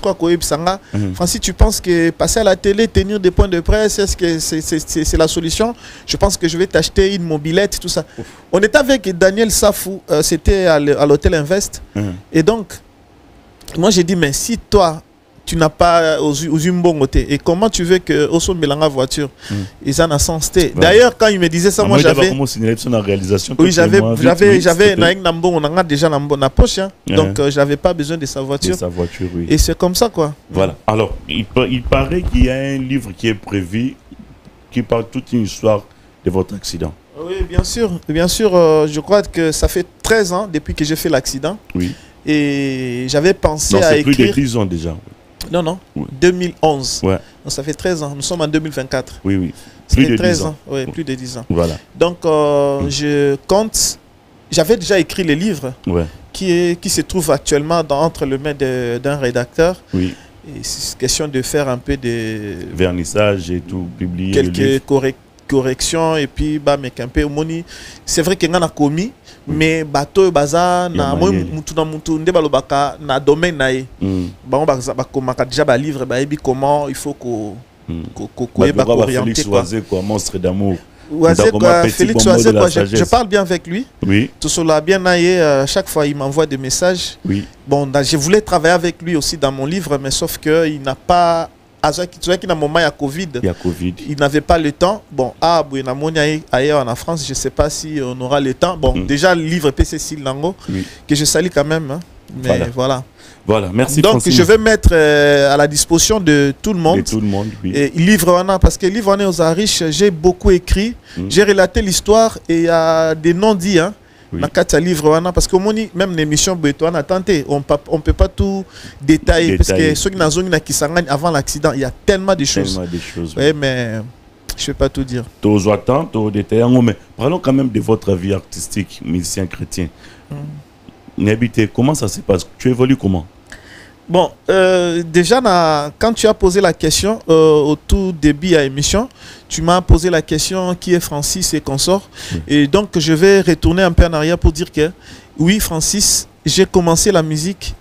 Francis, tu penses que passer à la télé, tenir des points de presse, est-ce que c'est la solution? Je pense que je vais t'acheter une mobilette, tout ça. On était avec Daniel Safou, c'était à l'hôtel Invest. Et donc, moi j'ai dit, mais si toi, tu n'as pas aux et comment tu veux que Oso Melanga voiture ils en a sens T. D'ailleurs quand il me disait ça, moi j'avais oui, j'avais on a déjà na poche hein. Donc j'avais pas besoin de sa voiture, oui. Et c'est comme ça quoi. Voilà. Alors il paraît qu'il y a un livre qui est prévu qui parle toute une histoire de votre accident. Oui, bien sûr, je crois que ça fait 13 ans depuis que j'ai fait l'accident. Oui. Et j'avais pensé à écrire. Plus de 10 ans déjà. Non, 2011. Ouais. Donc ça fait 13 ans. Nous sommes en 2024. Oui. Plus de 13 ans. Oui, plus de 10 ans. Voilà. Donc je compte. J'avais déjà écrit les livres qui se trouvent actuellement entre les mains d'un rédacteur. Oui. Et c'est question de faire un peu de vernissage et tout, publier quelques corrections et puis mais un peu moni. C'est vrai qu'il y en a commis. Mais bateau baza na moi mutu nde balobaka na domaine nae bango bakomaka déjà ba livre ba ebi comment il faut ko orienter quoi monstre d'amour. Félix Oazé quoi, je parle bien avec lui. Oui. Tout cela bien naé, chaque fois il m'envoie des messages. Oui. Bon, je voulais travailler avec lui aussi dans mon livre mais sauf que il n'a pas moment il y a Covid. Il n'avait pas le temps. Bon, ailleurs en France, je ne sais pas si on aura le temps. Bon, déjà, le livre PC Lango, que je salue quand même. Hein. Mais voilà. Voilà, merci. Donc, Francine, je vais mettre à la disposition de tout le monde. De tout le monde, oui. Et livre, parce que livre aux riches, j'ai beaucoup écrit. J'ai relaté l'histoire et il y a des non-dits. Hein. Livre parce que même l'émission on a tenté, on peut pas tout détailler parce que ceux qui sont avant l'accident, il y a tellement de choses. Oui, mais je ne vais pas tout dire. Mais parlons quand même de votre vie artistique, musicien chrétien. Comment ça se passe? Tu évolues comment? Bon, déjà, quand tu as posé la question au tout début de l'émission, tu m'as posé la question qui est Francis et consort. Et donc, je vais retourner un peu en arrière pour dire que, oui, Francis, j'ai commencé la musique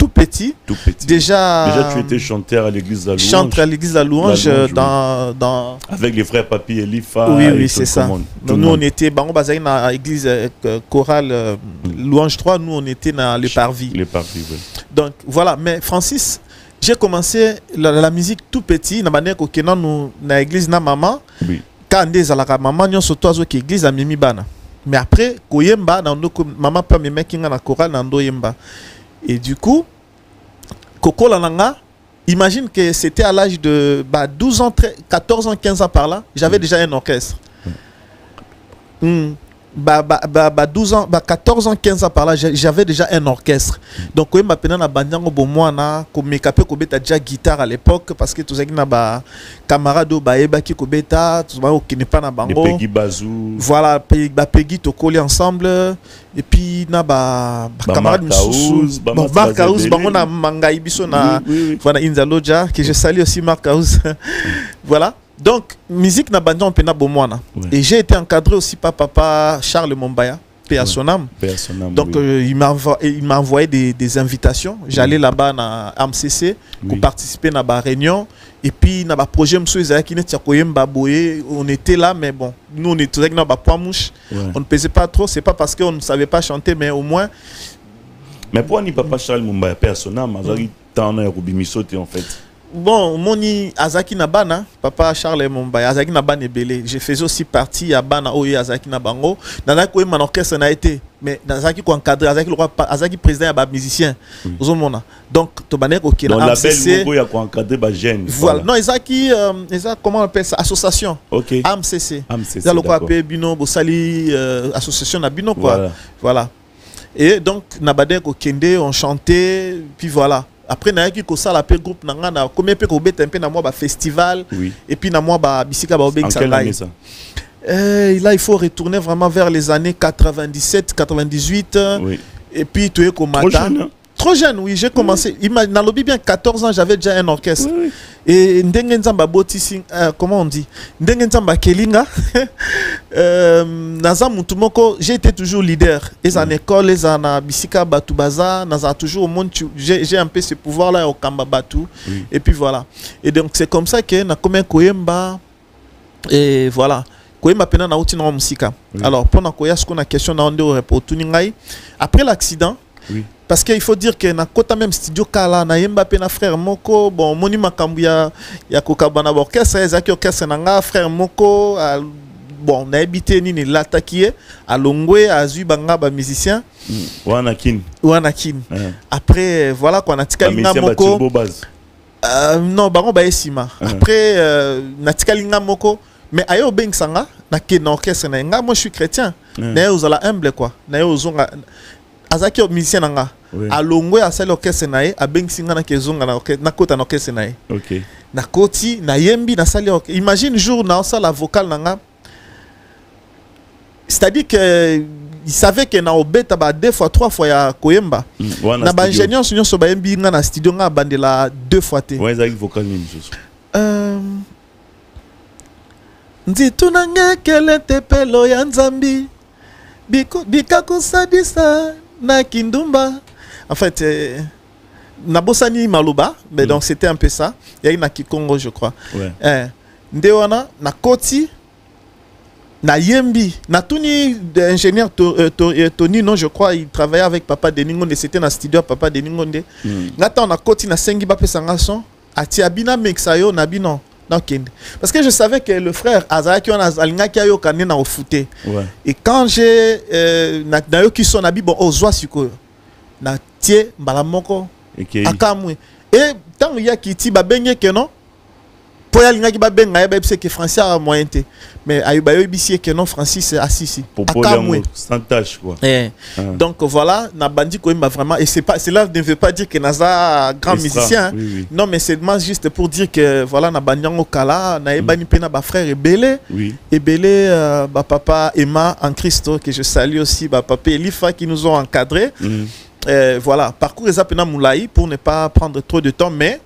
tout petit. Tout petit. Déjà tu étais chanteur à l'église de la Louange. Chanteur à l'église de la Louange, dans... Avec les frères Papi et Lifa. Oui, c'est ça. Donc, nous, on était dans l'église chorale Louange 3, nous, on était dans le Parvis. Le Parvis, oui. Donc, voilà. Mais Francis, j'ai commencé la musique tout petit. Dans l'église de maman. Oui. Quand on est à la maman, on se toise avec l'église à Mimi Bana. Mais après, koyemba, maman pas me mettre dans la chorale dans yemba. Et du coup, Koko Lananga, imagine que c'était à l'âge de 12 ans, 14 ans, 15 ans par là, j'avais déjà un orchestre. 12 ans, 14 ans, 15 ans par là, j'avais déjà un orchestre. Donc, quand je suis bandiango bomwana, comme mes capés kobeta déjà guitare à l'époque, parce que tous les camarades baeba qui kobeta, tous qui n'est pas na bango. Peggy Bazou. Voilà, Peggy to collé ensemble. Et puis na camarades Moussous. Bon, Marc House, on a Mangaï Bisso na voilà Inzaloja, que je salue aussi Marc House. Voilà. Donc, musique na bandi on pena bomwana. Et j'ai été encadré aussi par papa Charles Mombaya, paix à son âme. Donc, il m'a envoyé des invitations. J'allais là-bas à MCC pour participer à la réunion. Et puis, dans le projet, on était là, mais bon, nous, on était dans le poids mouche. On ne pesait pas trop. C'est pas parce qu'on ne savait pas chanter, mais au moins. Mais pourquoi ni papa Charles Mombaya, paix à son âme, en fait? Bon, moni Azaki Nabana, papa Charles Mombaya, Azaki Nabana belé. Je faisais aussi partie à Bana Oye Azaki Nabango. Dans quoi mon orchestre n'a été, mais Azaki ko encadré, Azaki président à musicien. Donc to bané ko qui dans la belle Mogo ya ko encadré ba jeune. Voilà. Non, Azaki comment on appelle ça, association. OK. AMCC. AMCC. Ça le quoi appelle Bino Bosali association na Bino quoi. Voilà. Et donc nabadé ko kende, on chantait, puis voilà. Après, na yaki ko sala pe groupe nanga na combien pe ko beta un peu na moi ba festival et puis na moi ba bisika ba obeng ça. Là il faut retourner vraiment vers les années 97, 98 et puis tu es comme trop jeune, oui, j'ai commencé. Dans le bien 14 ans, j'avais déjà un orchestre. Et Ndengen Boti, comment on dit? Ndengen Kelinga. J'ai été toujours leader. Les en école, les en Bisika Batoubaza, Naza toujours au monde. J'ai un peu ce pouvoir-là au Kamba Batou. Et puis voilà. Et donc c'est comme ça que na comme Koyemba. Et voilà. Koyemba pena na outi na musika. Alors pour na koya ce qu'on a question na onde reportuningai. Après l'accident. Parce qu'il faut dire que na kota même studio kala na yemba pe na frère moko bon moni makambu ya kokabana orchestre ezaki orchestre nanga frère moko bon na habité nini latakie à Longwe azui banga ba musicien Wanakin après voilà quoi na tikalinga moko non bango ba esima après na tikalinga moko mais ayo beng sanga na ke na orchestre na nga moi je suis chrétien na yo zala humble quoi na yo zonga azaki musicien nanga a Longwe a sali orchestre nae a bengsinga na kezonga na orchestre na kota na orchestre nae na koti na yembi na sali orchestre. Imagine jour na sala vocal nanga, c'est-à-dire que il savait que na obeta ba 2 fois 3 fois ya koyemba na ba ingénieur sunyo so ba yembi nga na studio nga bandela 2 fois te ezaki vocal nini jour nzitu nanga kele tepelo ya nzambi bikakusadisa na kindumba. En fait, Nabosani Maluba, mais donc c'était un peu ça. Il y a une Kikongo, je crois. Ndewana, na Koti, na Yembi, na Tuni, ingénieur Tony, non, je crois, il travaillait avec Papa Deningonde, c'était dans le studio Papa Deningonde. Nata, na Koti, na Sengi Bape Sangason, a Tiabina Mexayo, Nabino. Parce que je savais que le frère Azaki on a alinga qui a eu kané na ofouté. Et quand j'ai na yo qui sont nabi bon ozwa siko na tie balamoko akamwe et tant il y a qui ti ba benye que non pour alinga qui ba benga ya ba c'est que Francis a moyen té mais ayuba yo bisi que non Francis assisi akamwe sans tâche quoi. Donc voilà na bandi ko imba vraiment et cela ne veut pas dire que naza grand musicien. Non mais c'est juste pour dire que voilà na banyango kala na ebani pena ba frère Ebele ba papa Emma en Christ que je salue aussi ba papa Elifa qui nous ont encadrés. Voilà parcours ezapena moulaï pour ne pas prendre trop de temps mais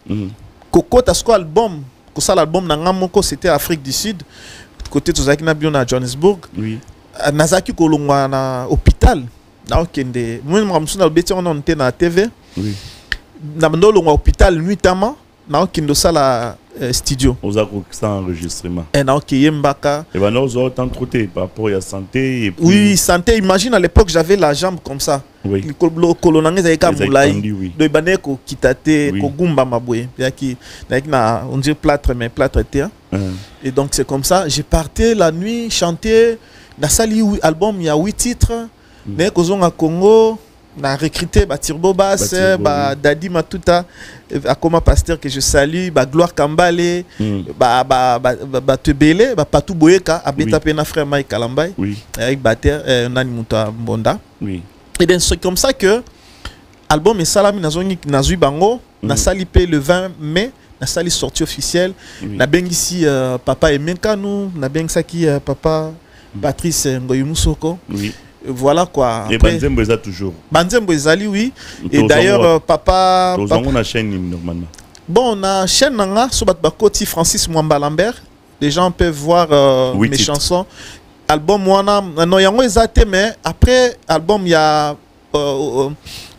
Koko Tasko album que ça l'album na ngamoko c'était Afrique du Sud côté tozaki na biona à Johannesburg nazaki kolongwa na hôpital na okende moi mramsuna beti on était na TV na ndolo à hôpital nuitamment na okindo sala studio aux enregistrement et na okiyembaka et ben nous autant trotter par rapport à la santé et puis... oui santé imagine à l'époque j'avais la jambe comme ça oui le colonangé avec moulai oui. de baneko kitate ko gumba mabwe yaki na on dit plâtre mais plâtre était et donc c'est comme ça j'ai parté la nuit chanter na sali album il y a 8 titres mais kozonga Congo na recruté Turbo Bass, Dadi Matuta, Akoma Pasteur que je salue, Gloire Kambale, Tebele, Patou Boyeka, Abeta Pena frère Mike Kalambay, avec Bater, Nani Muta Bonda. Et bien c'est comme ça que album et Salami Nazui Bango, na salipé le 20 mai, na sali sortie officielle, na bengisi Papa Emenkanu, na bengisi Papa Patrice Ngoyumusoko. Voilà quoi. Et Banzembo est toujours. Banzembo Ezali, oui. Et d'ailleurs, papa. On a chaîne normalement. Bon, on a chaîne Nanga, Sobat Bakoti, Francis Mwamba Lambert. Les gens peuvent voir mes chansons. Album Wana, non, yango ezate, mais après, album, il y a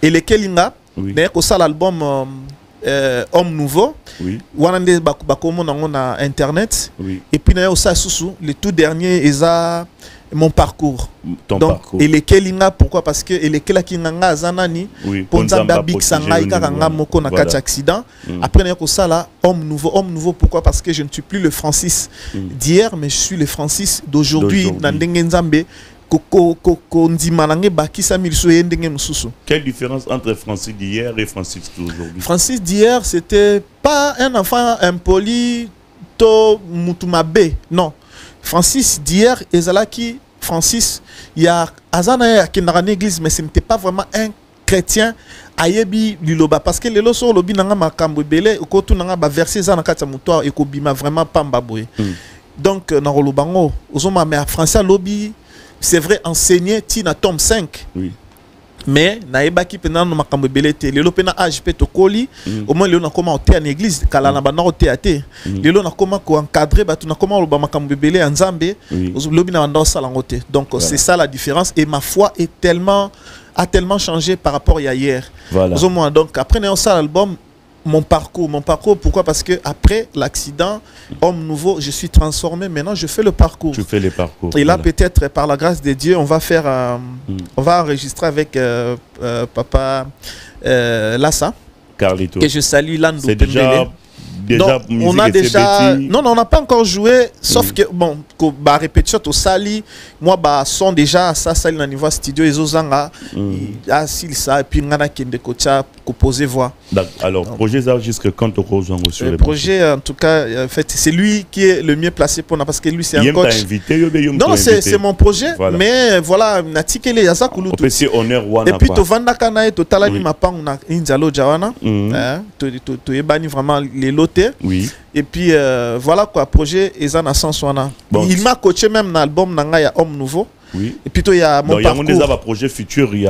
Elekelinga. D'ailleurs, au ça, l'album Homme Nouveau. Wanande Bakomo na Internet. Et puis, il y a aussi le tout dernier, Eza. Mon parcours. Ton donc, parcours. Et les Kelinga, pourquoi? Parce que les Kelakinganga Zanani, Ponzamba Big Sanga, Ikaranga Moko na quatre accidents. Après, il y a ça là, homme nouveau, pourquoi? Parce que je ne suis plus le Francis d'hier, mais je suis le Francis d'aujourd'hui. Quelle différence entre Francis d'hier et Francis d'aujourd'hui? Francis d'hier, c'était pas un enfant impoli, to mutumabe, non. Francis d'hier, Ezalaki, Francis, il y a Azana qui est dans l'église, mais ce n'était pas vraiment un chrétien. Ayebi liloba parce que les loso lobi nanga makambo belé ko tu nanga ba verser za na kata mutoa et ko bima vraiment pamba boye. Donc na rolobango ozoma mais français lobi c'est vrai enseigner tina tome 5. Oui. Mais na ebaki pena no makambo belé te lelo pena age pe to koli au moins lelo na koma au en église kala na bana au théâtre. Lelo na koma ko encadrer ba tu na koma lo ba makambo belé en Nzambe lobi na banda salango te. Donc c'est ça la différence et ma foi est a tellement changé par rapport à hier. Voilà. Donc après l'album, mon parcours, pourquoi? Parce que après l'accident, homme nouveau, je suis transformé. Maintenant, je fais le parcours. Tu fais le parcours. Et là, peut-être par la grâce de Dieu, on va faire, on va enregistrer avec Papa Lassa, Carlito, que je salue Lando. C'est déjà donc, on a déjà non on n'a pas encore joué sauf que bon ba répétition au sali moi ba son déjà ça sali na niveau studio ezozanga asile ça et puis ngana kende kocha composer voix. Alors projet ça jusque quand on rejoint sur le projet en tout cas en fait c'est lui qui est le mieux placé pour parce que lui c'est un coach. Non c'est mon projet voilà. Mais voilà natikele yaza kulu tout et puis to vanda kana et to talani mapang na inzalo jawana to ebani vraiment les lots. Oui. Et puis voilà quoi, projet Ezana Sanswana. Bon. Il m'a coaché même dans l'album Nanga, il y a Homme Nouveau. Oui. Et puis il y a mon parcours. Il y a un projet futur, il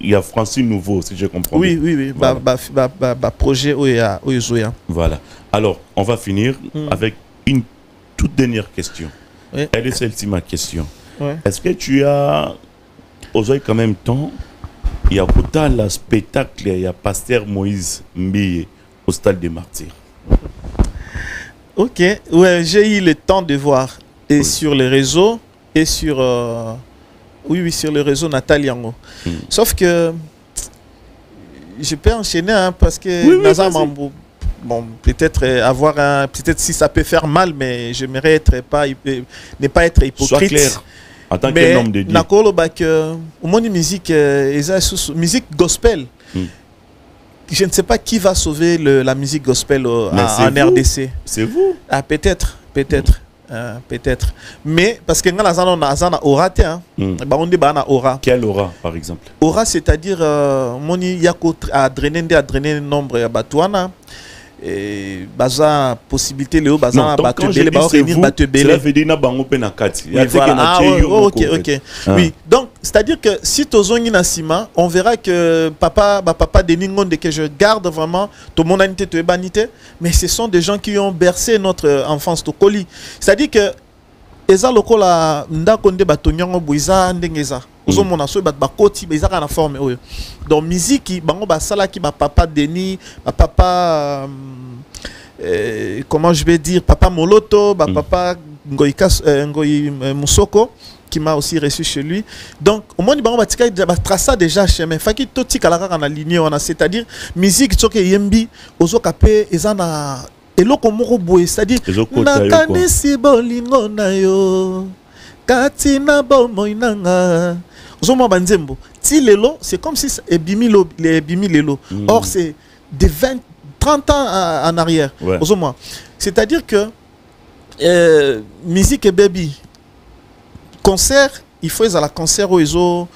y a Francis Nouveau, si je comprends bien. Oui. Voilà. Projet Oyozoya. Voilà. Alors, on va finir avec une toute dernière question. Oui. Elle est celle-ci ma question. Oui. Est-ce que tu as, aujourd'hui quand même temps, il y a autant le spectacle, il y a Pasteur Moïse Mbeye au Stade des Martyrs? Ok, ouais, j'ai eu le temps de voir et sur les réseaux et sur oui sur le réseau Nathalie Yango. Sauf que je peux enchaîner parce que bon peut-être avoir peut-être si ça peut faire mal mais j'aimerais ne pas être hypocrite. Sois clair. En tant qu'homme de Dieu. Nakolo bak au monde musique musique gospel. Je ne sais pas qui va sauver la musique gospel en RDC. C'est vous. Ah, peut-être. Mais parce que on a aura. On dit aura. Quelle aura, par exemple? Aura, c'est-à-dire, moni yako à drainer nombre à Batouana. Et baza possibilité Léo baza batubele ba revenir batubele cela veut dire na bango pe na kati ok oui donc c'est à dire que si tozongi na sima on verra que papa Denis Ngonde que je garde vraiment tout mon anité to ebanité mais ce sont des gens qui ont bercé notre enfance to koli c'est à dire que eza lokola ndako nde batonyongo buiza ndengeza Ozo mona so bat bakoti bezaka na forme oyo. Donc musique bango ba sala ki ba papa Denis, ba papa comment je vais dire, papa Moloto, ba papa Ngoyi Musoko qui m'a aussi reçu chez lui. Donc au moins bango batika ba traça déjà chemin. Faki toti kala kaka na ligne on a, c'est-à-dire musique tsoke yembi ozo kapé ezana eloko moko boye, c'est-à-dire nakanisi bolingo na yo katina bomoi nanga ozo mo banzembo ti lelo, c'est comme si ebimi lelo. Or c'est de 30 ans en arrière. Ozo mo, c'est-à-dire que musique et baby concert, il faut à la concert où ils ont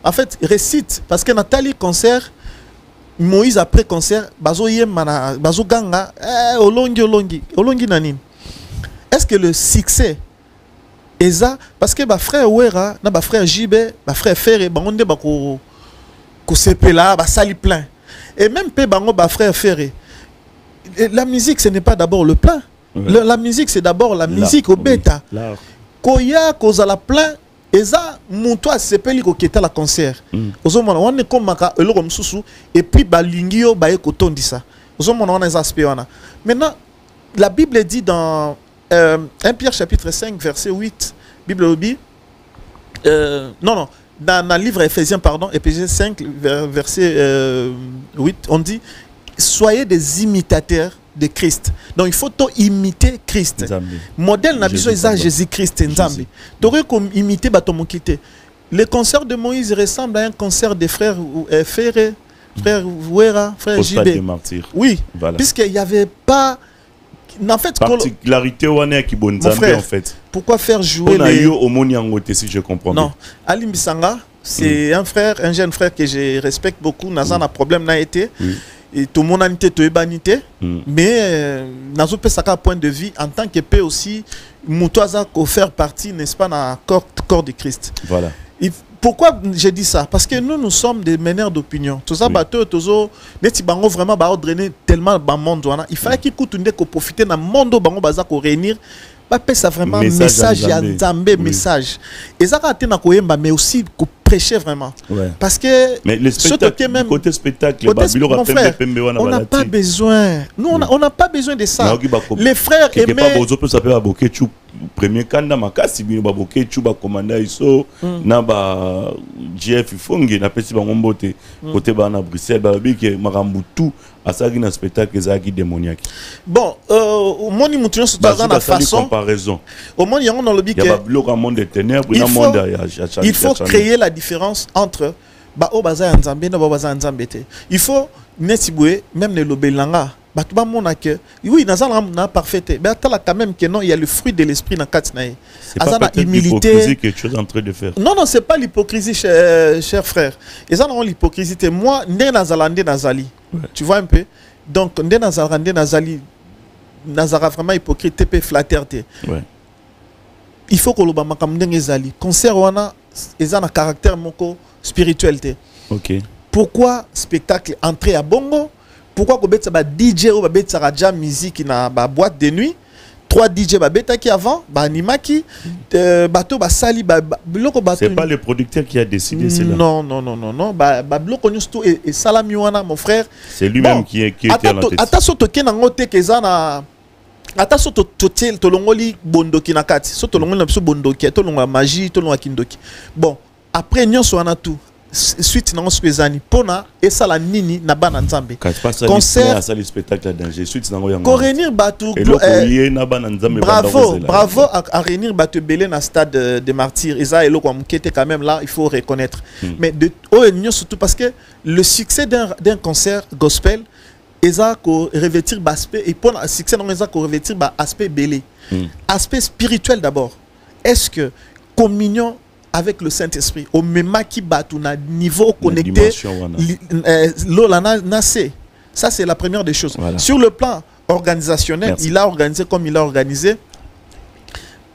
en fait récite parce que Nathalie concert Moïse après concert bazo yemana bazo ganga olongi nanine. Est-ce que le succès eza parce que ba frère Wera na ba frère Jibe ba frère Ferré bangonde ba ko sepela ba sali plein et même pe bango ba frère Ferré, la musique ce n'est pas d'abord le plein. La musique c'est d'abord la musique au bêta. Koya kozala plein eza muto sepeli ko keta la concert. Ozomona on est comme maka eloko msusu et puis balingio ba ekotondisa. Ozomona on a aspect wana. Maintenant la Bible dit dans 1 Pierre chapitre 5 verset 8, Bible obi non dans le livre Éphésiens pardon, Éphésiens 5 verset 8, on dit soyez des imitateurs de Christ. Donc il faut imiter Christ. Modèle n'a besoin de Jésus-Christ Nzambi. T'aurais comme imiter batomokité. Le concert de Moïse ressemble à un concert des frères Ferré, frère Wera, frère Jibé. Oui, voilà. Puisqu'il n'y avait pas en fait particularité qui bon Nzambi en fait. Pourquoi faire jouer les homoniangote si je comprends bien. Non, Ali Mbisanga, c'est un frère, un jeune frère que je respecte beaucoup, n'a pas problème n'a été. Et tout le monde a été tout mais nazo pe saka point de vue en tant que paix aussi mutoaza ko faire partie n'est-ce pas dans corps de Christ. Voilà. Et pourquoi j'ai dit ça? Parce que nous sommes des meneurs d'opinion. Tout ça bateau tozo neti bango vraiment ba drainer tellement ba monde wana. Il fallait qu'il coûte ko profiter na monde bango baza ko réunir. Ba pe ça vraiment message ya Nzambe message. Et ça ka tena ko yemba mais aussi ko prêcher vraiment. Parce que mais le spectacle, même côté spectacle mon frère, on n'a pas besoin. Nous on n'a pas besoin de ça. Les frères aimaient premier kanda makasi bino baboke chu ba commanda iso na ba GF fongi na pesi bango mbote côté ba na Bruxelles ba biki makambu tout asaki na spectacle ezaki démoniaque. Bon moni mutuno so dans la façon comparaison au monde yango dans le bique monde de ténèbres na monde il faut créer la différence entre ba o baza nzambe na ba baza nzambe te. Il faut netiboué même ne lobelanga. Oui, na parfait. Mais attends quand même que non, il y a le fruit de l'esprit dans Katnaï. C'est pas l'hypocrisie que tu es en train de faire. Non, c'est pas l'hypocrisie, cher frère. Et ça, non, l'hypocrisie. Moi, Nazali. Tu vois un peu? Donc, Nazali, Nazara vraiment hypocrite, t'es flatteur. Il faut que l'Obama comme Nazali. Concert, ils ont un caractère spirituel. Ok. Pourquoi spectacle entrée à Bongo? Pourquoi ko betsa ba DJ ou ba betsa raja musique na ba boîte de nuit 3 DJ ba beta qui avant ba animaki bato ba sali ba biloko bato. C'est pas le producteur qui a décidé cela. Non ba biloko nyusto et salami wana mon frère. C'est lui-même qui était à la tête. Ata soto ke na ngote kezana ata soto totel to longoli bondoki na kati soto longoli na biso bondoki to longa magie to longa kindoki. Bon après nyonso wana tout suite na ngoswezani pona esa la nini na bana nzambe concert ça le spectacle danger suite na ngoyanga ko réunir bato bravo à réunir bato belé na stade de martyrs eza eloko amukete quand même là il faut reconnaître mais de surtout parce que le succès d'un concert gospel eza ko revêtir aspect et pour le succès non eza ko revêtir aspect belé aspect spirituel d'abord. Est-ce que communion avec le Saint-Esprit au même qui bat un niveau connecté ça c'est la première des choses. Voilà. Sur le plan organisationnel, il a organisé comme il a organisé.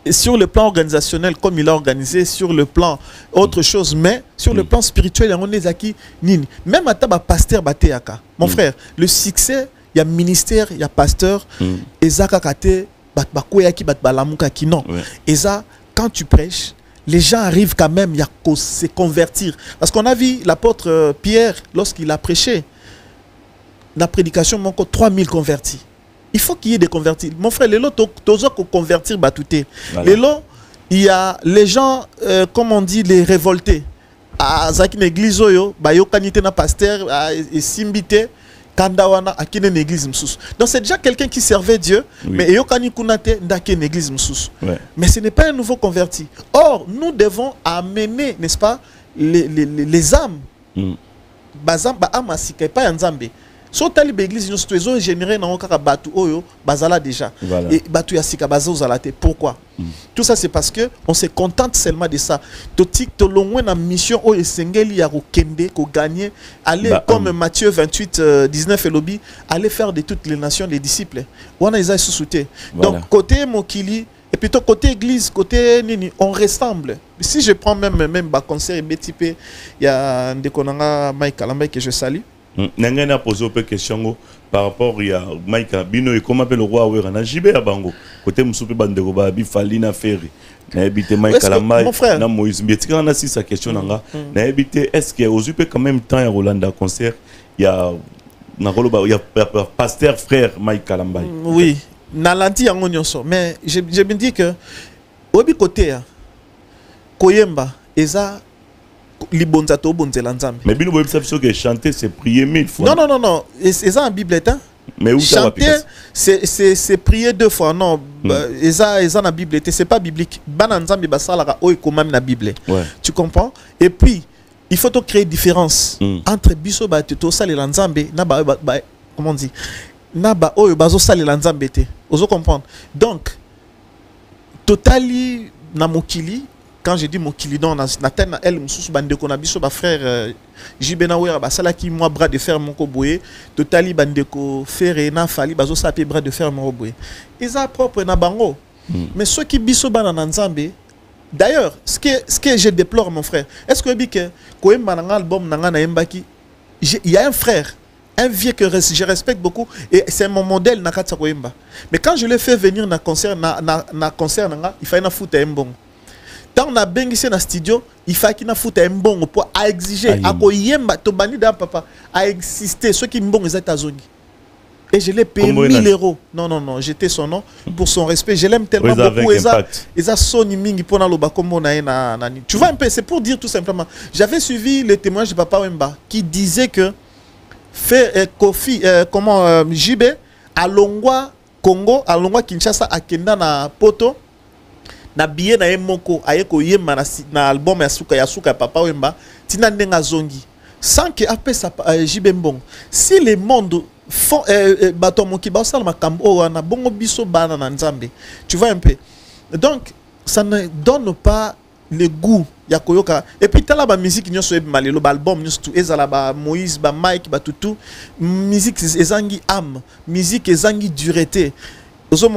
Et sur le plan organisationnel comme il a organisé, sur le plan autre chose, mais sur le plan spirituel, on est acquis nini. Même à taba pasteur bateaka. Mon frère, le succès, il y a ministère, il y a pasteur, et zaka kate bat bakoya ki bat balamuka ki non. Et ça quand tu prêches les gens arrivent quand même à se convertir. Parce qu'on a vu l'apôtre Pierre, lorsqu'il a prêché, la prédication, 3000 convertis. Il faut qu'il y ait des convertis. Mon frère, les lots, tu as convertir Batouté. Les lots, il y a les gens, comme on dit, les révoltés. À Zaki Néglise, Bayo Kanité na pasteur, et Simbité, Kandawana, à Kine Néglise Msous. Donc c'est déjà quelqu'un qui servait Dieu, mais Yokani Kunate, Ndake Néglise Msous. Mais ce n'est pas un nouveau converti. Or, nous devons amener, n'est-ce pas, les âmes. Bazam, ba amasika, pas un Zambé. So tali l'église nous sommes générés dans un batu oyo bazala déjà et batu yasika bazo zalate. Pourquoi? Tout ça c'est parce que on se contente seulement de ça. Totik to longwe na mission o esengeli ya ko kende ko gagner aller comme Matthieu 28 19 et lobby aller faire de toutes les nations les disciples. Wana isa sous-souté. Donc côté Mokili et plutôt côté église, côté nini, on ressemble. Si je prends même ba concert et BTP, il y a Ndekonanga Mike Kalambay que je salue. Nangana posé une question par rapport à Mike Bino et comment le roi Ouera na Jibé à Bango côté Moussoupe Bandego Babi Falina Ferry na habité Mike Kalamai na Moïse Mbietika on a si sa question nanga na habité est-ce que aux UP quand même temps à Rolanda concert il y a na Roloba il y a pasteur frère Mike Kalambai oui na lanti yango nyonso mais je me dis que obi côté Koyemba eza libonzato bonzela nzambe. Mais bino boye que chanter c'est prier 1000 fois. Non, et c'est ça en Bible hein. Mais où chanter c'est prier 2 fois non. Et ça dans la Bible c'est pas biblique. Bana nzambe basala o comme na Bible. Tu comprends? Et puis il faut to créer différence entre biso ba to salela nzambe na ba comment on dit? Na ba o bazo salela nzambe te. Ozo comprendre. Donc totali na mokili. Quand je dis Mokili, dans la tête, elle moussous bande qu'on a biso ba frère Jibenawera ba sala qui moi bras de fer mon koboye, totali bande ko faire na fali bazo saper bras de fer mon koboye. Ils a propre na bango. Mais ceux qui biso bana nzambe, d'ailleurs, ce que je déplore mon frère, est-ce que bike ko emba na album na na embaki, il y a un frère, un vieux que je respecte beaucoup et c'est mon modèle na katsa ko emba. Mais quand je l'ai fait venir na concert na concert na il fallait na foot un bon. Quand on a bengissé dans le studio, il faut qu'il y ait un bon pour exiger, à exister, ceux qui sont aux États-Unis. Et je l'ai payé 1000 €. Non, j'étais son nom pour son respect. Je l'aime tellement beaucoup. Tu vois un peu, c'est pour dire tout simplement. J'avais suivi le témoignage de Papa Wemba qui disait que Kofi, JB, à Longwa, Congo, à Longwa, Kinshasa, à Kenda, na Poto. Na billet na emoko ayeko yema na album ya suka Papa Wemba tina ndenga zongi sans que après ça Jibembong si les mondes font batomoki ba sala makambo wana bongo biso bana na nzambe tu vois un peu donc ça ne donne pas le goût ya koyoka et puis tala ba musique nyoso e malelo ba album nyoso tout ezala ba Moïse ba Mike ba tutu musique ezangi âme musique ezangi dureté. Ezo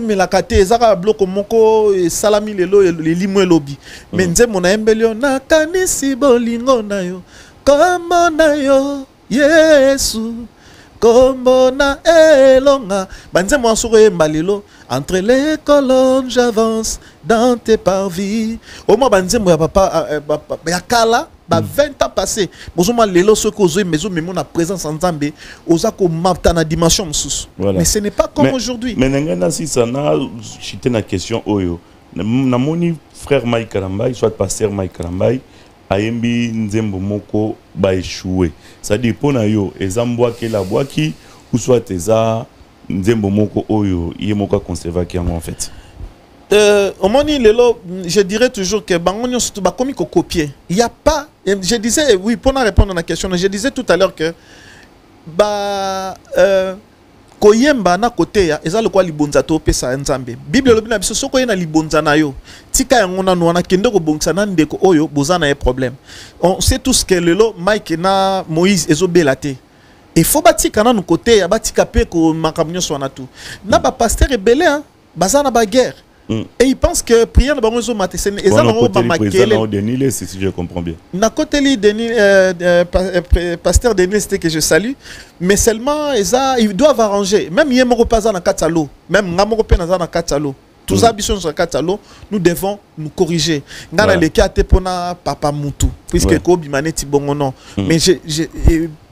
melakate ezaka bloko moko salami lelo le limwe lobi mais nze mona embelio na kanisi bolingo na yo kombo na yo Yesu kombo na elonga banze mo soko yemba lelo entre les colonnes j'avance dans tes parvis au moins banze mo ya papa ya kala 20 ans passés bozoma lelo soko zo mezo memo na présence en Nzambe ozako mapta na dimension msusu mais ce n'est pas comme aujourd'hui mais ngana si ça na chité na question oyo na moni frère Mike Kalambay soit pasteur Mike Kalambay ayembi nzembo moko ba échoué ça dépend na yo ezambwa ke la boaki ou soit eza nzembo moko oyo yemoko conserver qui en fait. Au moni lelo, je dirais toujours que bangonyo surtout ba komi ko copier. Il y a pas, je disais oui pour répondre à la question, je disais tout à l'heure que ba koyemba na côté ya eza lokwa libonza to pesa nzambe. Bible lobi na biso soko yena libonza na yo. Tika yango na nwana kende ko bongisa na ndeko oyo bozana un problème. On sait tous que lelo Mike na Moïse ezobelate. Il faut batika na no côté ya batika pe ko makamnyo so na tout. Na ba pasteur rebelle hein, bazana ba guerre. Et il pense que prière de Baronzo Matesen et ça si je comprends bien. Na côté pasteur Denis c'était que je salue mais seulement ils doivent arranger même Yemoro Paza na Katalo même Ngamoro Penaza na Katalo Tous les habitants sur Katalo, nous devons nous corriger. Ngana le cas pona papa mutu puisque ko bimane ti bongo non. Mais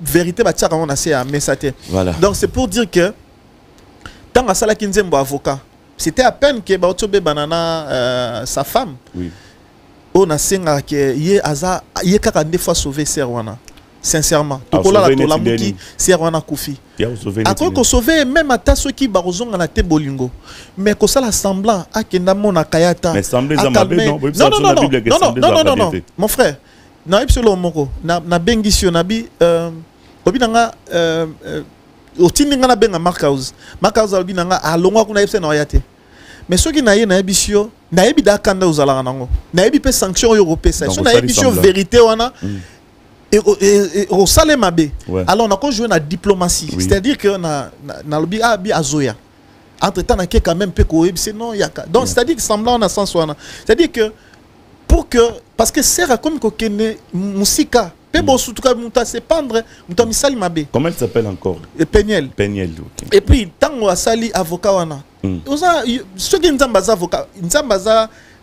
vérité ba tchaka on a assez à messager. Donc c'est pour dire que tant à sala kinzembo avocat, c'était à peine que ba otobe banana sa femme. Oui. On a senga que yé kaka deux fois sauvé Serwana. Sincèrement, tokola la tola muki Serwana Koufi. Après qu'on sauve même à ceux qui barozong na te bolingo. Mais qu'on ça la semblant à kenda mona kayata. Mais semblait non mon frère. Na ipsolo moko na bengisio na bi obi nanga otini nga na benga Marcus obi nanga alongwa kuna ipse na yate. Mais ceux qui n'aient pas bisio, n'aient pas d'accord aux allant n'aient pas sanctions européennes. Ceux n'aient pas vérité wana et au salé mabé. Alors on a conjugué la diplomatie, c'est-à-dire que na lobby abi azoya. Entre temps, on a quand même peu de c'est non yaka. Donc c'est-à-dire que semblant on a sens wana. C'est-à-dire que pour que parce que c'est comme que kene musika. Pebo surtout quand on se pendre, on misali mabé. Comment elle s'appelle encore? Peigniel. Peigniel. Et puis tant on a sali avocat wana. Ceux qui sont avocats, ils sont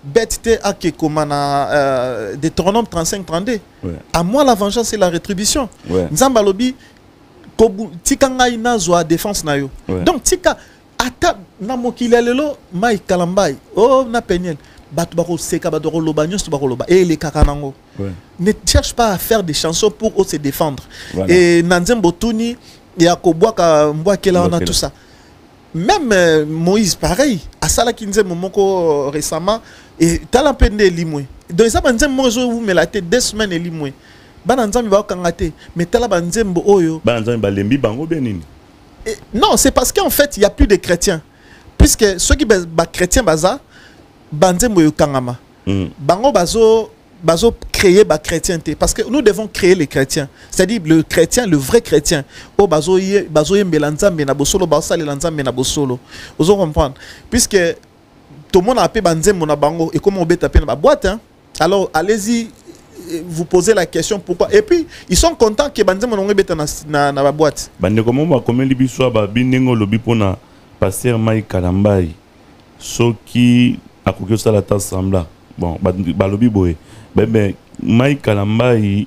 bêtes à qui comme Deutéronome 35-32. À moi la vengeance et la rétribution. Nzamba lobi tika ngai nazwa défense na yo. Donc tika ata na mokile lelo mai kalambai oh na Peigniel batu bako seka batu bako loba nyos bako loba et les kakanango. Ne cherche pas à faire des chansons pour se défendre. Et nanzembo tuni ya kobwaka mbwakela on a tout ça. Même Moïse, pareil, à Sala Kinze Momoko récemment, et Talapende Limoué. Donc, ça, Banzem Mozo, vous me la tête 2 semaines et Limoué. Banzam va kangate, mais Talabanzem Oyo. Banzam Balembi Bango Benin. Non, c'est parce qu'en fait, il n'y a plus de chrétiens. Puisque ceux qui sont chrétiens, Banzem Oyo Kangama. Bango Bazo créer la chrétienté. Parce que nous devons créer les chrétiens. C'est-à-dire le chrétien, le vrai chrétien. Oh, Bazo Yembelanzam Benabosolo, Basali Lanzam Benabosolo. Vous comprenez? Puisque tout le monde a appelé Banzem Monabango et comment on peut taper dans la boîte. Alors allez-y, vous posez la question pourquoi. Et puis ils sont contents que Banzem Monabango est dans la boîte. Bande comment on va comme l'ibiswa babinengo lobipona passer Mai Kalambai. Ce qui a coupé ça la tasse sembla. Bon, balobi boé. Ben, Mai Kalambai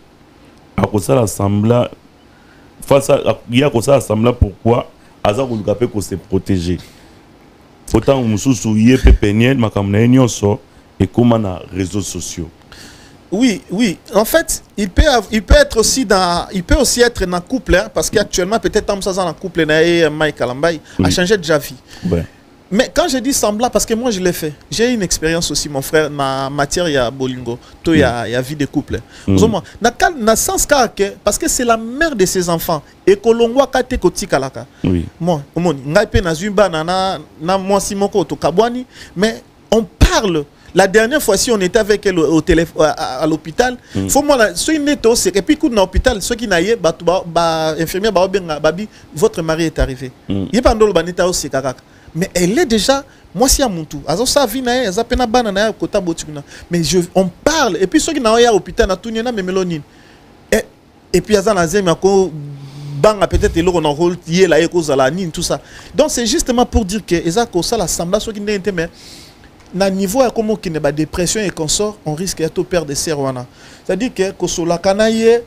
a causé l'assemblée face à il a causé l'assemblée pourquoi Aza Goulgapé qu'on s'est protégé. Autant Moussou Yé Peigniel, Makamna Nyonso et comment na réseaux sociaux. Oui, oui. En fait, il peut être aussi dans, il peut aussi être dans couple hein, parce qu'actuellement peut-être Tam Sazan en couple na Mai Kalambai a changé de vie. Ouais. Mais quand je dis semblant, parce que moi je l'ai fait, j'ai une expérience aussi, mon frère, dans matière il y a bolingo, il y a vie de couple. Dans sens parce que c'est la mère de ses enfants et que l'on voit kate koti kalaka. Oui. Moi, ngaipe na zumba na moi simoko to kabwani, mais on parle. La dernière fois, si on était avec elle au téléphone à l'hôpital, faut moi ceux qui n'étaient aussi et puis coup dans l'hôpital, ceux qui n'aillent ba infirmière babi votre mari est arrivé. Il est pas dans le banita aussi kakaka. Mais elle est déjà, moi si à mon tour, mais on parle, et puis ceux qui n'ont pas l'hôpital, et puis peut-être ils ont rôle tout ça. Donc c'est justement pour dire que ça l'assemblée, ceux qui n'ont pas na niveau à comment qui n'est pas dépression et consort, on risque de perdre des serwana. C'est-à-dire que kosola kanaye,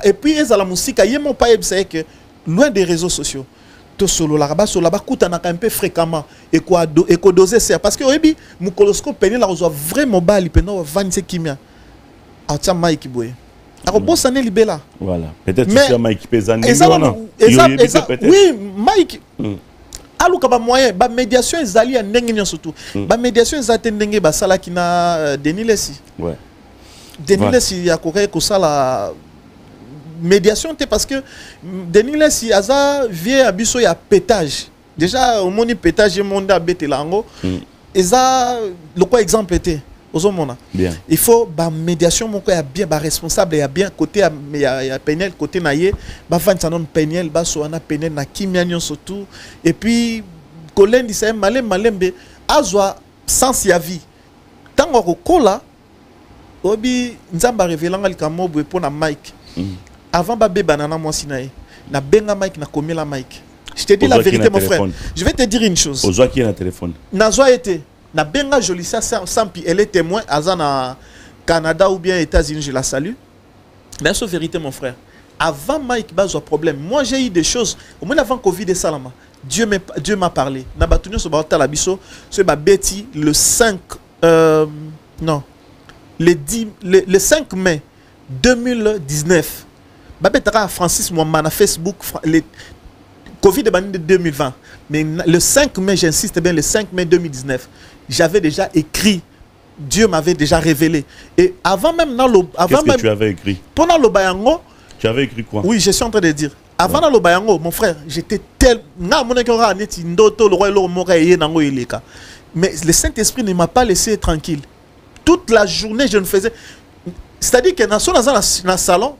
et puis la musique, il n'y a pas que loin des réseaux sociaux. To solo la rabat solo la bakuta na un peu fréquemment et quoi doser ça parce que oyebi mukoloscope peine la reçoit vraiment bali peno 25 kimia atia Mike boy ako bossa ne libela voilà peut-être c'est Mike pesani oui Mike aluka ba moyen ba médiation ezali ya ndenge nyo surtout ba médiation ezate ndenge ba sala kina Denis Lessi ouais Denis Lessi ya kokai ko sala médiation parce que Denis Lessi aza vie abiso ya pétage déjà au moni pétage monde a bête lango et ça le quoi exemple était aux hommes bien il faut ba médiation mon quoi bien ba responsable ya bien côté ya Peigniel côté naie ba fan sanon Peigniel ba so na Peigniel na kimia surtout et puis Colin dit ça malembe azwa sens ya vie tango ko kola obi nzamba révélanga likamo pour na Mike avant babé banana moi sinae na benga Mike na komela Mike Je te dis la vérité, mon frère. Je vais te dire une chose. Aux qui est le téléphone. Nazoa était. Na benga Jolissa Sampi, elle est témoin. Azana Canada ou bien États-Unis, je la salue. Mais c'est la vérité, mon frère. Avant Mike Bazo problème, moi j'ai eu des choses. Au moins avant Covid et Salama, Dieu m'a parlé. Nabatouno sur Barta Bisso, c'est Betty le 5 non. Le 5 mai 2019. Babetara Francis Mouama na Facebook le Covid est banni de 2020. Mais le 5 mai, j'insiste bien, le 5 mai 2019, j'avais déjà écrit. Dieu m'avait déjà révélé. Et avant même dans le... Qu'est-ce que tu avais écrit? Pendant le Bayango... Tu avais écrit quoi? Oui, je suis en train de dire. Avant dans le Bayango, mon frère, j'étais tel... Mais le Saint-Esprit ne m'a pas laissé tranquille. Toute la journée, je ne faisais... C'est-à-dire que dans le salon,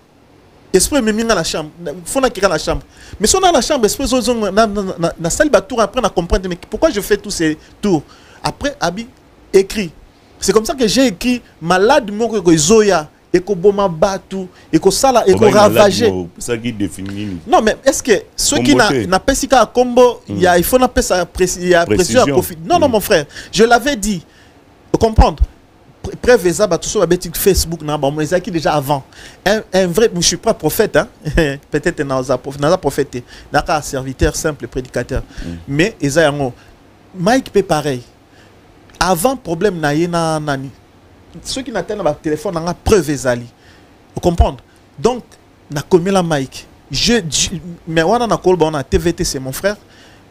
l'esprit me mis dans la chambre. Il faut qu'il y ait la chambre. Mais si on a la chambre, l'esprit dans la salle, après, on a compris pourquoi je fais tous ces tours. Après, Abi écrit. C'est comme ça que j'ai écrit malade moko ko zoya et ko boma batu et ko sala et ko ravager. Ça qui définit. Non mais est-ce que ceux qui n'a pas si qu'à combo il faut n'a pas ça précision à profit. Non non mon frère, je l'avais dit. Vous comprendre. Preuve ça ba tout sur Facebook na ba mais ça qui déjà avant. Un vrai je suis pas prophète hein. Peut-être n'a pas prophète, n'a pas serviteur simple prédicateur. Mais Eza yango Mike peut pareil. Avant problème na nani. Ceux qui n'attendent pas téléphone ont preuve ezali. Vous comprenez? Donc na commis la Mike. Mais on a on a TVT c'est mon frère.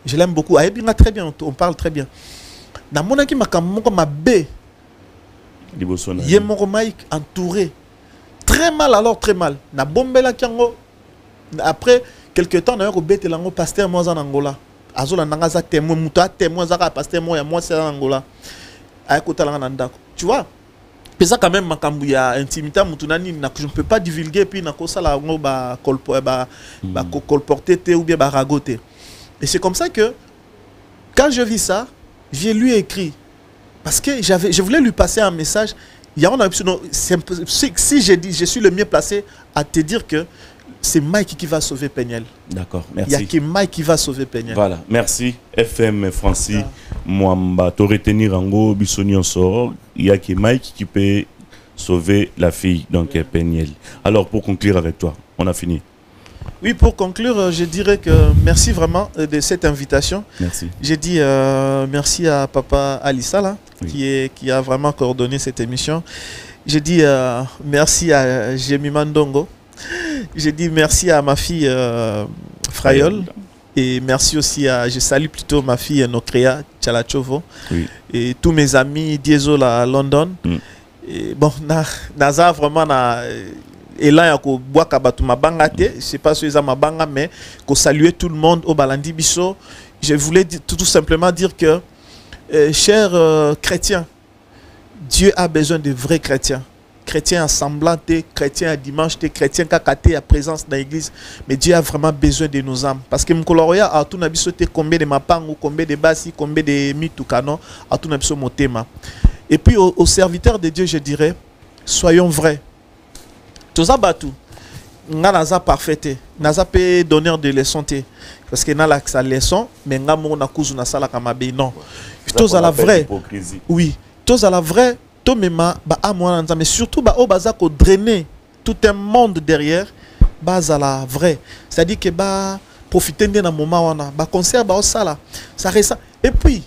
Je l'aime beaucoup. Ah bien très bien, on parle très bien. Na mona ki makamoko mabe. Yé mon Mike entouré. Très mal alors très mal. Na bombela kiango. Après quelques temps na yo bete lango pasteur moi en Angola. Azola nangaza témoin muta témoin zaka pasteur moi ya moi c'est en Angola. Tu vois, c'est ça quand même makambu ya intimité mutunani na je ne peux pas divulguer puis na ko sala ngo ba colporter ou bien ba ragoter. Et c'est comme ça que quand je vis ça, j'ai lui écrit parce que je voulais lui passer un message. Il y a si j'ai dit je suis le mieux placé à te dire que c'est Mike qui va sauver Peniel. D'accord, merci. Il n'y a que Mike qui va sauver Peniel. Voilà, merci. FM Francis, Mwamba, tu retenir Ango, Bissonion sort. Il n'y a que Mike qui peut sauver la fille, donc Peniel. Alors, pour conclure avec toi, on a fini. Oui, pour conclure, je dirais que merci vraiment de cette invitation. Merci. J'ai dit merci à Papa Alissa, là, oui, qui a vraiment coordonné cette émission. J'ai dit merci à Jemi Mandongo. J'ai dit merci à ma fille Frayol et merci aussi à, je salue plutôt ma fille Nokrea Tchalachovo, oui, et tous mes amis Diesel à London. Et bon, naza vraiment na et là yako boaka batu mabangate, je sais pas si ça mabanga mais ko saluer tout le monde au Balandi Bisso. Je voulais tout simplement dire que chers chrétiens, Dieu a besoin de vrais chrétiens. Chrétiens assemblants, chrétiens à dimanche, chrétiens qui à présence dans l'église. Mais Dieu a vraiment besoin de nos âmes. Parce que Mkoloria a tout n'abis sauté combien de mapang ou combien de bassi, combien de mitukano, a tout n'abis mon thème. Et puis aux serviteurs de Dieu, je dirais, soyons vrais. Tous abatu, n'a parfaité, n'a pas donneur de leçons. Parce que n'a la sa leçon, mais n'a mon accuse na sala kamabe non. Tous à la vraie. Oui, tous à la vraie. Mais surtout drainer tout un monde derrière à la vraie, c'est-à-dire que profiter d'un moment concert ça reste. Et puis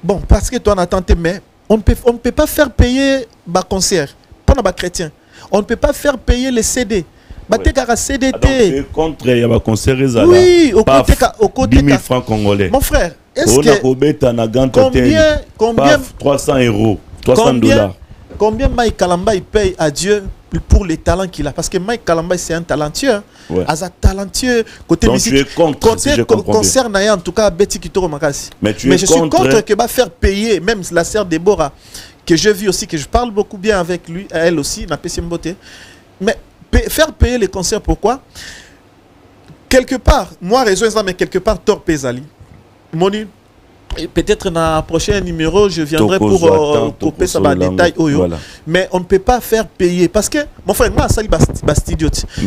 bon, parce que toi on a tenté, mais on ne peut pas faire payer concert pour les chrétiens, on ne peut pas faire payer les CD. CDT contre il y a concert, oui, au côté 10 000 francs congolais, mon frère. Est-ce que combien 300 euros, 300 dollars. Combien Mike Kalamba paye à Dieu pour les talents qu'il a? Parce que Mike Kalamba c'est un talentueux. Ouais. Talentueux côté donc musique. Tu es contre, côté si concert en tout cas Betty Kitoro Makasi. Mais je suis contre que va faire payer même la sœur Déborah que je vis aussi, que je parle beaucoup bien avec lui, elle aussi n'a pas beauté. Mais faire payer les concerts, pourquoi? Quelque part, moi raison ça, mais quelque part tort Pesali. Moni Et peut-être dans le prochain numéro, je viendrai pour couper ça dans détail. Voilà. Mais on ne peut pas faire payer. Parce que, mon frère, moi, ça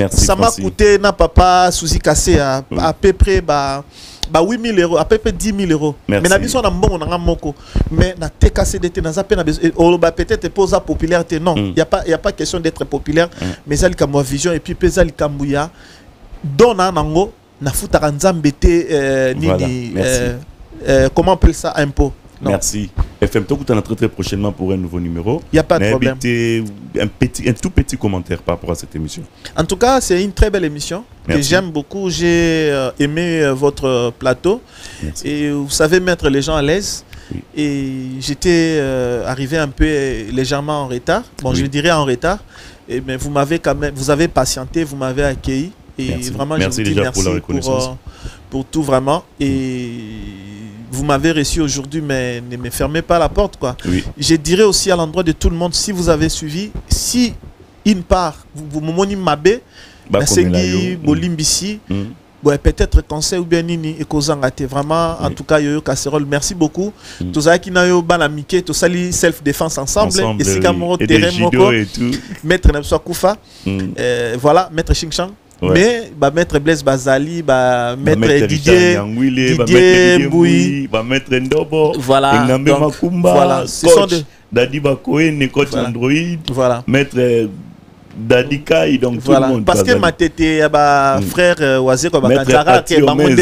ça m'a coûté, papa, Souzi Kassé, à peu près 8 000 euros, à peu près 10 000 euros. Merci. Mais na bon, on a moko. Mais na TKC d'été, na peut-être pour la popularité. Non, il n'y a pas question d'être populaire. Mais ça, il vision et puis ça, il y donne un ango, na foutara nzambete nini. Comment on appelle ça, impôt? Non. Merci. FM Talk, on très très prochainement pour un nouveau numéro. Il n'y a pas de problème. Un tout petit commentaire par rapport à cette émission. En tout cas, c'est une très belle émission. Merci. Que j'aime beaucoup. J'ai aimé votre plateau. Merci. Et vous savez mettre les gens à l'aise. Oui. Et j'étais arrivé un peu légèrement en retard. Bon, oui. Je dirais en retard. Mais vous m'avez quand même, vous avez patienté, vous m'avez accueilli. Et merci. Vraiment, merci je vous dis merci pour la reconnaissance. Pour tout vraiment. Et vous m'avez reçu aujourd'hui, mais ne me fermez pas la porte, quoi. Oui. Je dirais aussi à l'endroit de tout le monde, si vous avez suivi, si une part, vous m'avez mabé, Bolimbisi, peut-être conseil ou bien nini et kozangate vraiment en tout cas Yoyo Casserole, merci beaucoup. Tout ça qui n'a eu banamike, tout ça li self défense ensemble et si kamoro terrain moko maître Nebso Koufa, voilà maître Chingchang. Ouais. Mais maître Blaise Bazali, maître Didier Mboui, maître Ndobo, voilà, donc, voilà, ce sont des Dadi Bakoé, coach voilà. Android, voilà. Maître Dadi Kai, donc voilà. tout le monde. Parce que ma tête frère Oazé comme Kantara qui est Bamonde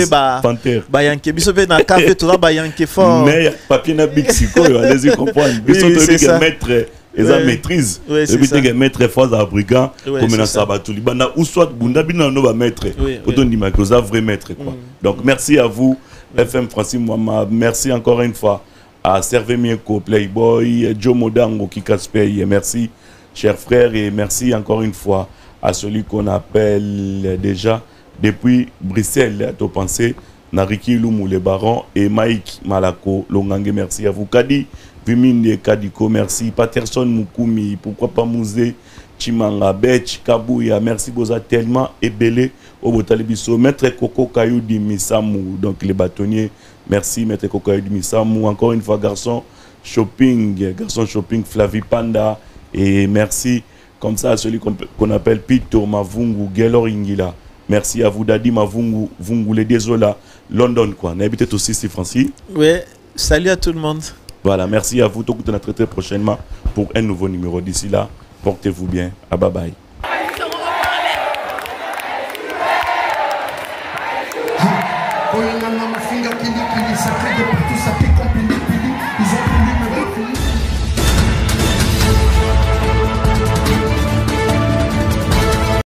Bayanke, bisobe na café tout ça Bayanke fort. Mais papier na bixiko, allez-y comprendre. Bisobe maître et ça maîtrise. Et puis tu maître force à brigand comme un sabatuli. Bana ou soit bunda bina no va maître. Autant dit que ça vrai maître quoi. Donc merci à vous FM Francis Mouama, merci encore une fois à Serve Mieko Playboy, Joe Modango qui casse-paye. Merci chers frères et merci encore une fois à celui qu'on appelle déjà depuis Bruxelles à penser Nariki Lumu le baron et Mike Malako Longange. Merci à vous Kadi Viminde Kadiko, merci. Patterson Mukumi, pourquoi pas Mouzé, Chimanga, Bech, Kabouya, merci Boza tellement et belé au Botalibiso. Maître Koko Kayou di Misamou, donc les bâtonniers, merci Maître Koko Kayou di Misamou. Encore une fois, garçon shopping Flavie Panda, et merci comme ça à celui qu'on appelle Pito Mavungu, Gelor Ingila. Merci à vous, Dadi Mavungu, Vungu, les désolats, London, quoi. N'habitez aussi, c'est Francis. Oui, salut à tout le monde. Voilà, merci à vous. Donc, on va traiter prochainement pour un nouveau numéro. D'ici là, portez-vous bien. À bye bye. Sacré de partout, ça pique.